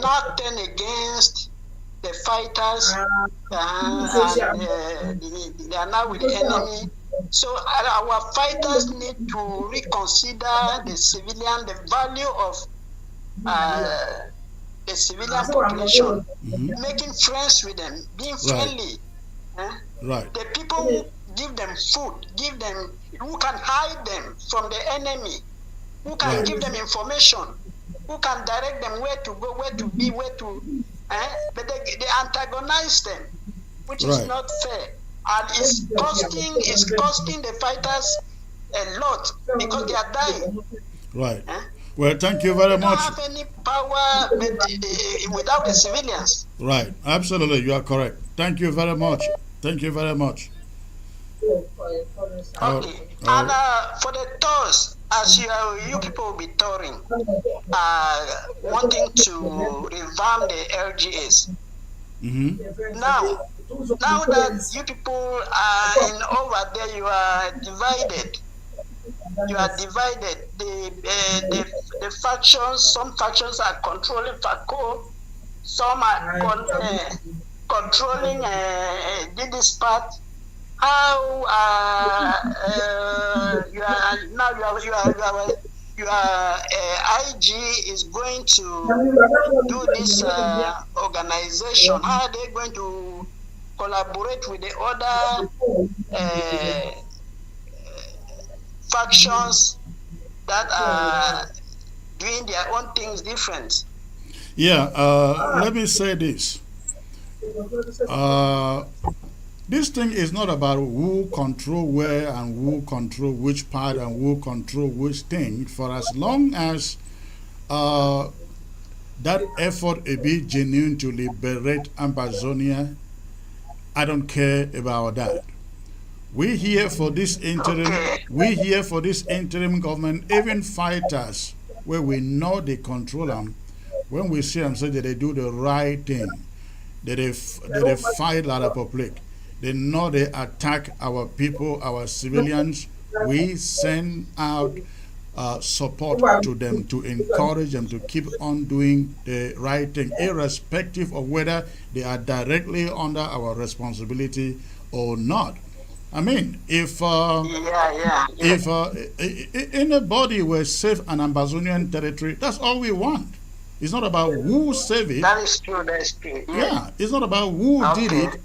not turned against the fighters, and they are now with the enemy. So our fighters need to reconsider the value of the civilian population, making friends with them, being friendly. Right. The people who give them food, who can hide them from the enemy, who can give them information, who can direct them where to go, where to be, but they antagonize them, which is not fair. And it's costing the fighters a lot because they are dying. Right. Well, thank you very much. They don't have any power without the civilians. Right. Absolutely. You are correct. Thank you very much. Thank you very much. Okay. And for the tours, as you people will be touring, wanting to revamp the LGAs. Now that you people are over there, you are divided. The factions. Some factions are controlling FACO. Some are controlling this part. How your IG is going to do this organization? How are they going to collaborate with the other factions that are doing their own things different? Yeah, let me say this. This thing is not about who control where and who control which part and who control which thing. For as long as that effort will be genuine to liberate Amazonia, I don't care about that. We here for this interim. We here for this interim government. Even fighters, where we know they control them, when we see them say that they do the right thing, that they fight like a public, they know they attack our people, our civilians. We send out support to them to encourage them to keep on doing the right thing, irrespective of whether they are directly under our responsibility or not. I mean, if anybody were safe an Amazonian territory, that's all we want. It's not about who saved it. That is true. That is true. Yeah, it's not about who did it.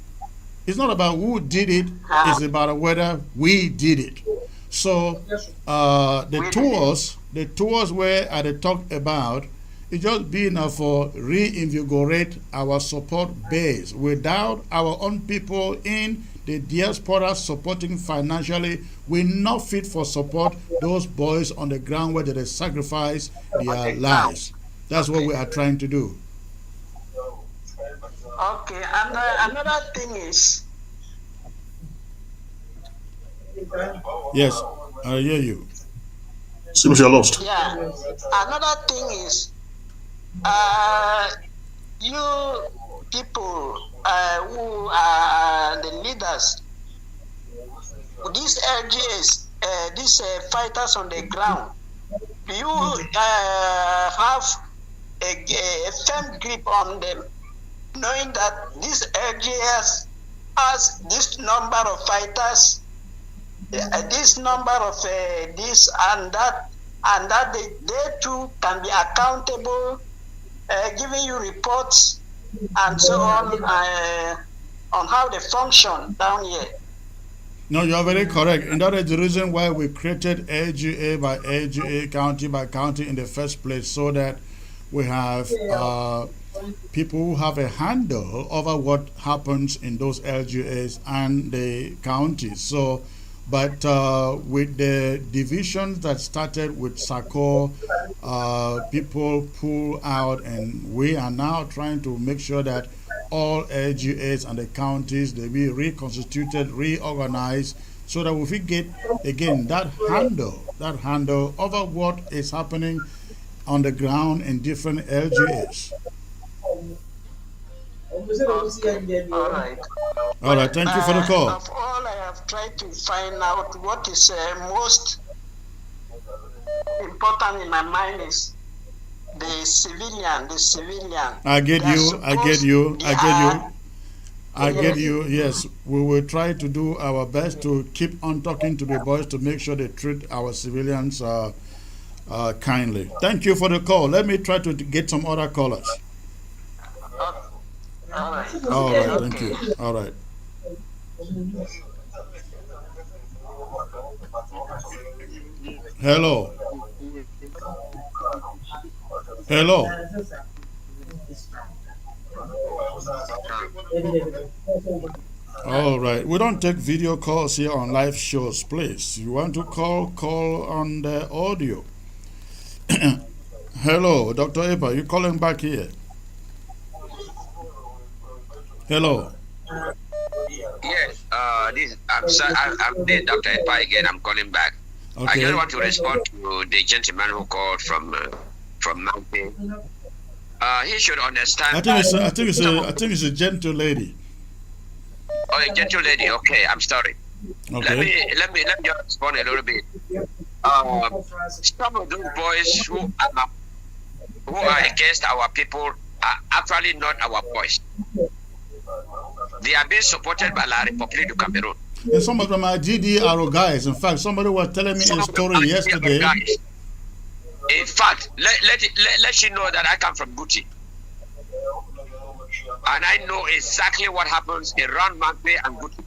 It's not about who did it. It's about whether we did it. So the tours where I talked about, it just being for reinvigorate our support base. Without our own people in the diaspora supporting financially, we're not fit for support those boys on the ground where they sacrifice their lives. That's what we are trying to do. Okay, and another thing is. Yes, I hear you. Seems you're lost. Yeah, another thing is, you people who are the leaders, these LGAs, these fighters on the ground, do you have a firm grip on them, knowing that these LGAs has this number of fighters, this number of this and that they too can be accountable, giving you reports and so on how they function down here? No, you are very correct. And that is the reason why we created LGA by LGA, county by county in the first place, so that we have people who have a handle over what happens in those LGAs and the counties. So, but with the divisions that started with SACO, people pull out, and we are now trying to make sure that all LGAs and the counties, they be reconstituted, reorganized, so that we get again that handle over what is happening on the ground in different LGAs. Okay. All right. All right, thank you for the call. Of all, I have tried to find out what is most important in my mind is the civilian. I get you. Yes, we will try to do our best to keep on talking to the boys to make sure they treat our civilians kindly. Thank you for the call. Let me try to get some other callers. All right. All right, thank you. All right. Hello. Hello. All right. We don't take video calls here on live shows, please. You want to call on the audio. Hello, Dr. Epa, you calling back here? Hello. Yes, I'm there, Dr. Epa again. I'm calling back. Okay. I just want to respond to the gentleman who called from Mountain. He should understand. I think it's a gentle lady. Oh, a gentle lady. Okay, I'm sorry. Okay. Let me just respond a little bit. Some of those boys who are against our people are actually not our boys. They are being supported by La République du Cameroon. And some of them are GDRO guys. In fact, somebody was telling me a story yesterday. In fact, let you know that I come from Guti. And I know exactly what happens around Magbe and Guti.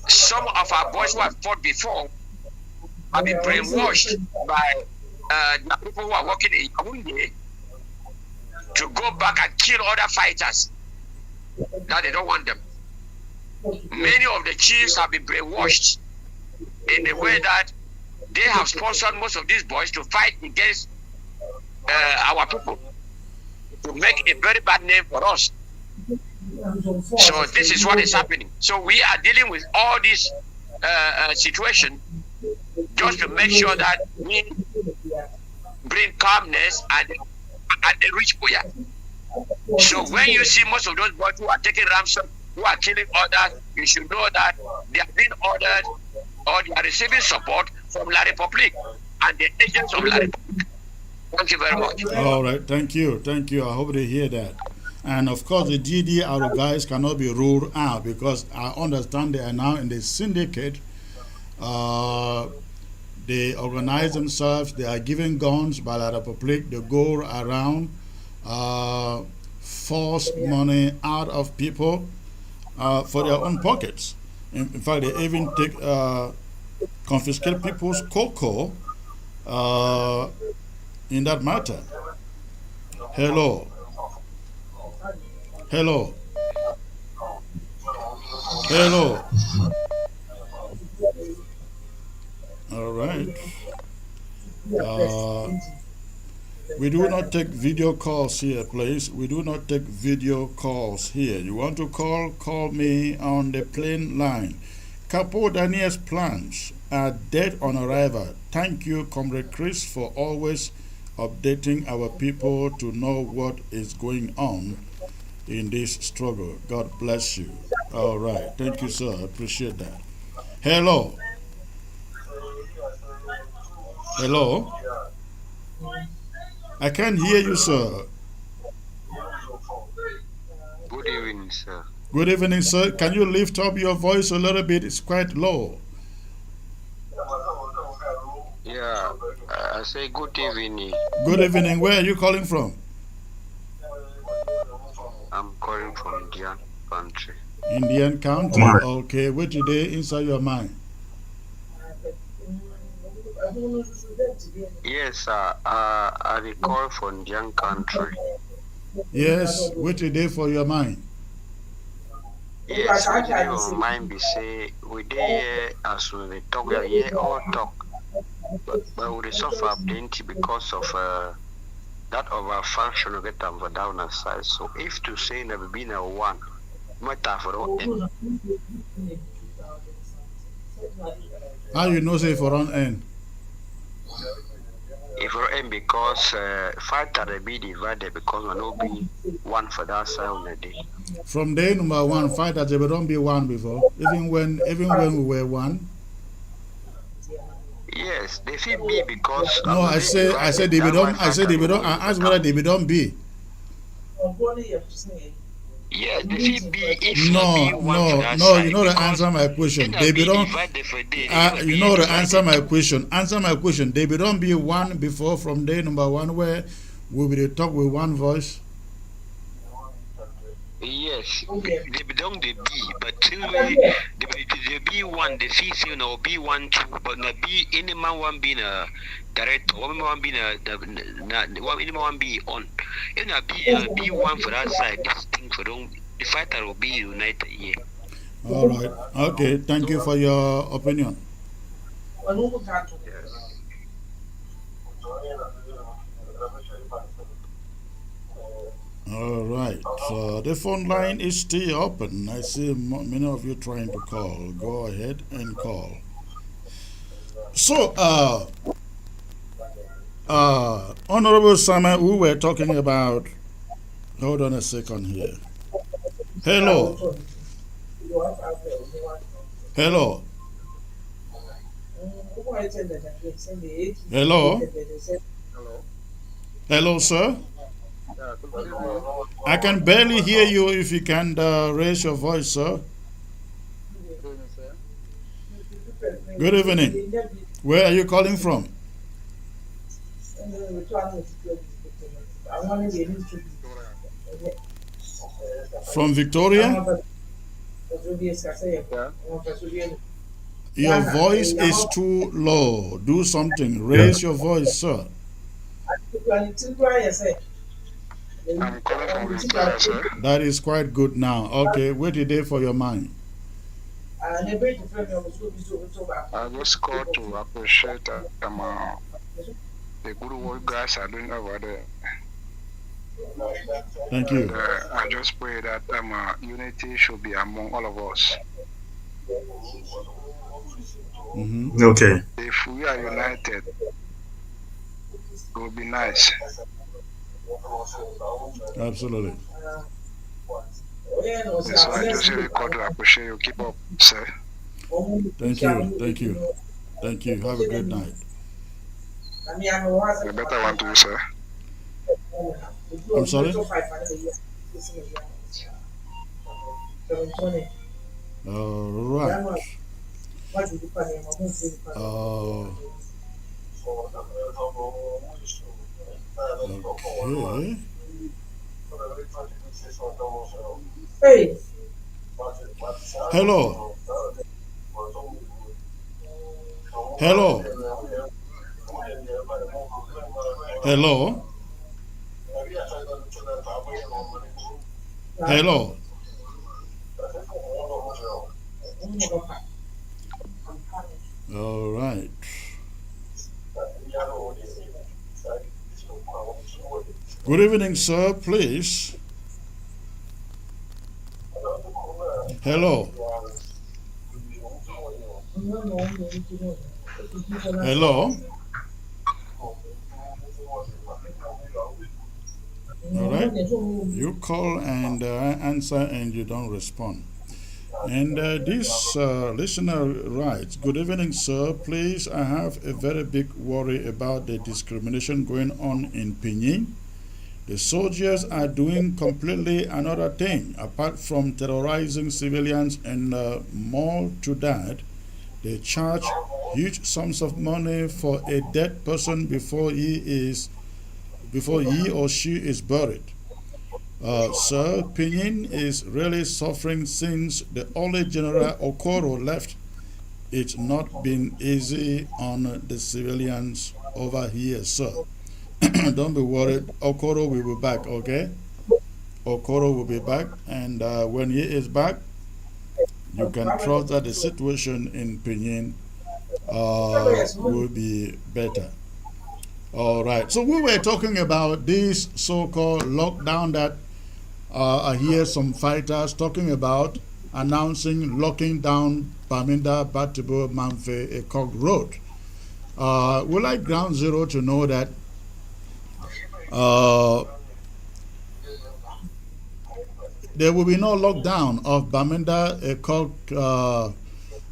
Some of our boys who have fought before have been brainwashed by the people who are working in Yaoundé to go back and kill other fighters. Now they don't want them. Many of the chiefs have been brainwashed in the way that they have sponsored most of these boys to fight against our people, to make a very bad name for us. So this is what is happening. So we are dealing with all this situation just to make sure that we bring calmness and the rich Buya. So when you see most of those boys who are taking ransom, who are killing others, you should know that they are being ordered or they are receiving support from La République and the agents of La République. Thank you very much. All right, thank you. I hope they hear that. And of course, the GDRO guys cannot be ruled out because I understand they are now in the syndicate. They organize themselves. They are given guns by La République. They go around, force money out of people for their own pockets. In fact, they even take confiscate people's cocoa in that matter. Hello. All right. We do not take video calls here, please. We do not take video calls here. You want to call me on the plain line. Capo Dan's plans are dead on arrival. Thank you, Comrade Chris, for always updating our people to know what is going on in this struggle. God bless you. All right. Thank you, sir. I appreciate that. Hello. I can't hear you, sir. Good evening, sir. Good evening, sir. Can you lift up your voice a little bit? It's quite low. Yeah, I say good evening. Good evening. Where are you calling from? I'm calling from Indian country. Indian country. Okay. What today inside your mind? Yes, sir. I recall from Indian country. Yes. What today for your mind? Yes, what your mind be say we dey as we talk here all talk, but we suffer plenty because of that overfunction get them for down aside. So if to say never been a one, matter for them. How you know say for on end? If you're in because fighter they be divided because we no be one for that side on the day. From day number one, fight that they don't be one before. Even when we were one. Yes, they feel be because No, I said they don't. I said they don't. I asked whether they don't be. Yeah, they feel be if No, be one no, for that no. side You know the because answer my question. then They be don't. divided for day. You know the answer my question. Answer my question. They don't be one before from day number one where we will talk with one voice. Yes, they belong the B, but till they be one, the fee you know be one two, but not be any man one being a director, one being a one be on. If not be one for that side, this thing for don't the fighter will be united here. All right. Okay. Thank you for your opinion. All right. So the phone line is still open. I see many of you trying to call. Go ahead and call. So, Honorable Sama, we were talking about. Hold on a second here. Hello. Hello. Hello. Hello, sir. I can barely hear you. If you can raise your voice, sir. Good evening. Where are you calling from? From Victoria? Your voice is too low. Do something. Raise your voice, sir. I'm calling from Victoria, sir. That is quite good now. Okay, wait today for your mind. I just called to appreciate the good work you guys are doing over there. Thank you. I just pray that unity should be among all of us. Mm-hmm. Okay. If we are united, it will be nice. Absolutely. So I just really call to appreciate you. Keep up, sir. Thank you. Thank you. Thank you. Have a great night. A better one to you, sir. I'm sorry? All right. Okay. Hey. Hello. Hello. Hello. Hello. All right. Good evening, sir. Please. Hello. Hello. All right. You call and answer and you don't respond. And this listener writes, good evening, sir. Please, I have a very big worry about the discrimination going on in Pinyin. The soldiers are doing completely another thing. Apart from terrorizing civilians and more to that, they charge huge sums of money for a dead person before he or she is buried. Sir, Pinyin is really suffering since the only General Okoro left. It's not been easy on the civilians over here, sir. Don't be worried. Okoro will be back, okay? Okoro will be back, and when he is back, you can trust that the situation in Pinyin will be better. All right. So we were talking about this so-called lockdown that I hear some fighters talking about announcing locking down Bamenda, Batibo, Manfe, Ekok Road. We'd like Ground Zero to know that there will be no lockdown of Bamenda, Ekok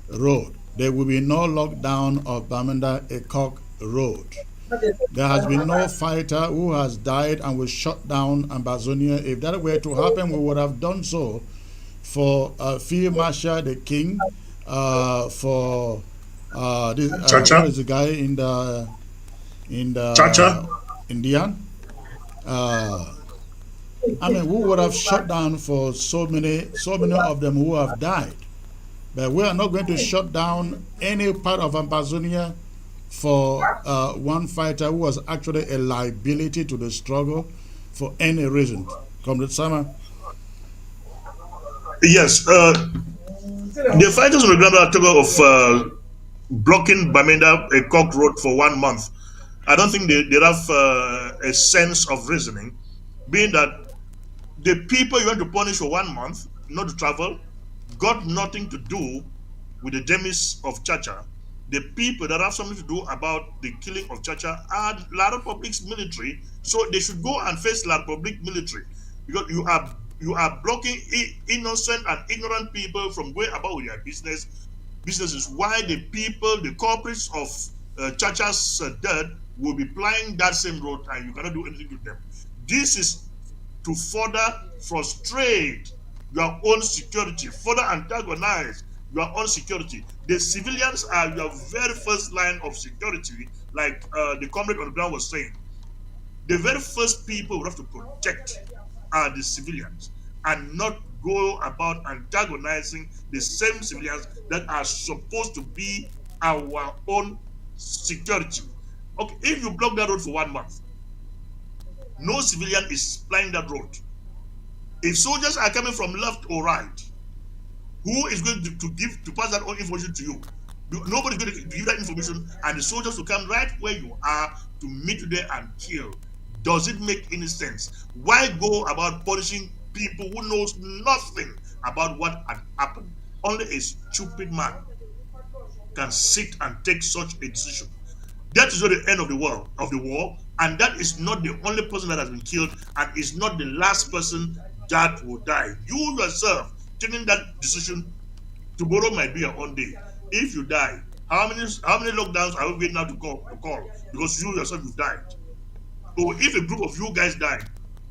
Road. There will be no lockdown of Bamenda, Ekok Road. There has been no fighter who has died and was shot down Ambazonia. If that were to happen, we would have done so for Field Marshal the King, for this, what is the guy in the Chacha. Indian? I mean, we would have shut down for so many of them who have died. But we are not going to shut down any part of Ambazonia for one fighter who was actually a liability to the struggle for any reason. Comrade Sama. Yes, the fighters on the ground are talking of blocking Bamenda Cock Road for 1 month. I don't think they have a sense of reasoning, being that the people you want to punish for 1 month, not to travel, got nothing to do with the demise of Chacha. The people that have something to do about the killing of Chacha are La Republic's military, so they should go and face La Republic military, because you are blocking innocent and ignorant people from going about with their businesses. Why the people, the culprits of Chacha's death, will be plying that same road, and you cannot do anything to them. This is to further frustrate your own security, further antagonize your own security. The civilians are your very first line of security, like the comrade on the ground was saying. The very first people we have to protect are the civilians, and not go about antagonizing the same civilians that are supposed to be our own security. Okay, if you block that road for 1 month, no civilian is plying that road. If soldiers are coming from left or right, who is going to pass that on information to you? Nobody's going to give that information, and the soldiers will come right where you are to meet you there and kill. Does it make any sense? Why go about punishing people who knows nothing about what had happened? Only a stupid man can sit and take such a decision. That is not the end of the war, and that is not the only person that has been killed, and is not the last person that will die. You yourself taking that decision, tomorrow might be your own day. If you die, how many lockdowns are we waiting now to call? Because you yourself you've died. Or if a group of you guys died,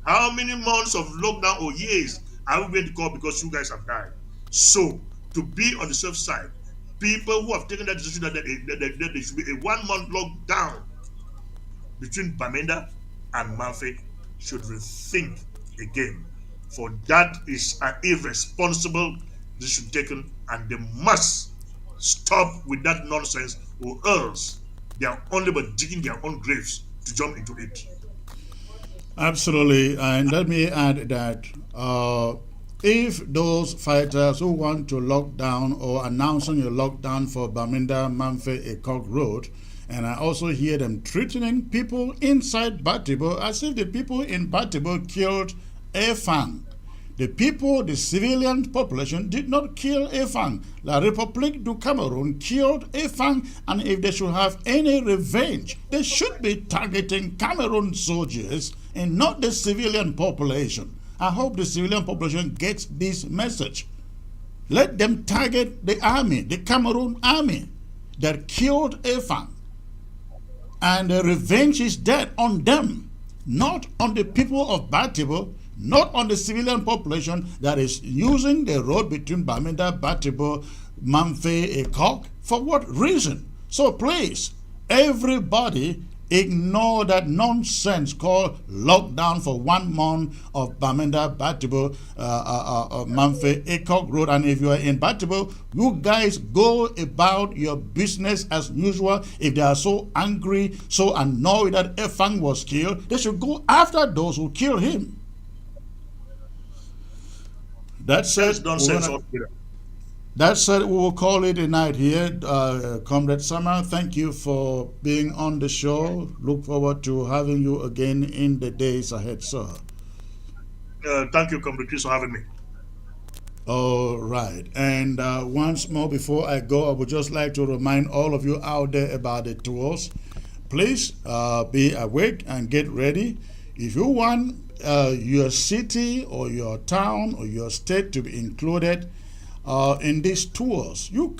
how many months of lockdown or years are we going to call because you guys have died? So, to be on the safe side, people who have taken that decision that there should be a 1 month lockdown between Bamenda and Manfe should rethink again. For that is an irresponsible decision taken, and they must stop with that nonsense, or else they are only but digging their own graves to jump into it. Absolutely, and let me add that if those fighters who want to lock down or announcing a lockdown for Bamenda, Manfe, Ekok Road, and I also hear them threatening people inside Batibo as if the people in Batibo killed Efang. The people, the civilian population, did not kill Efang. La République du Cameroon killed Efang, and if they should have any revenge, they should be targeting Cameroon soldiers and not the civilian population. I hope the civilian population gets this message. Let them target the army, the Cameroon army that killed Efang. And the revenge is dead on them, not on the people of Batibo, not on the civilian population that is using the road between Bamenda, Batibo, Manfe, Ekok. For what reason? So please, everybody ignore that nonsense called lockdown for 1 month of Bamenda, Batibo, Manfe, Ekok Road. And if you are in Batibo, you guys go about your business as usual. If they are so angry, so annoyed that Efang was killed, they should go after those who killed him. That said, we will call it a night here. Comrade Sama, thank you for being on the show. Look forward to having you again in the days ahead, sir. Thank you, Comrade Chris, for having me. All right. And once more before I go, I would just like to remind all of you out there about the tours. Please be awake and get ready. If you want your city or your town or your state to be included in these tours, you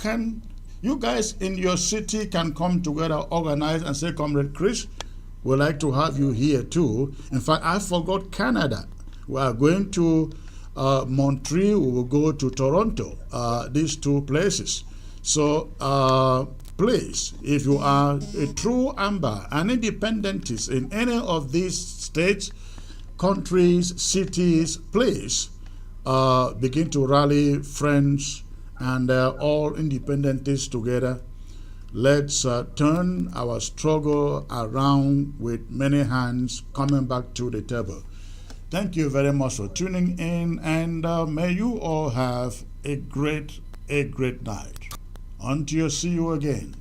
guys in your city can come together, organize and say, Comrade Chris, we'd like to have you here too. In fact, I forgot Canada. We are going to Montreal, we will go to Toronto, these two places. So please, if you are a true AMBA, an independentist in any of these states, countries, cities, please begin to rally friends and all independentists together. Let's turn our struggle around with many hands coming back to the table. Thank you very much for tuning in, and may you all have a great night. Until see you again.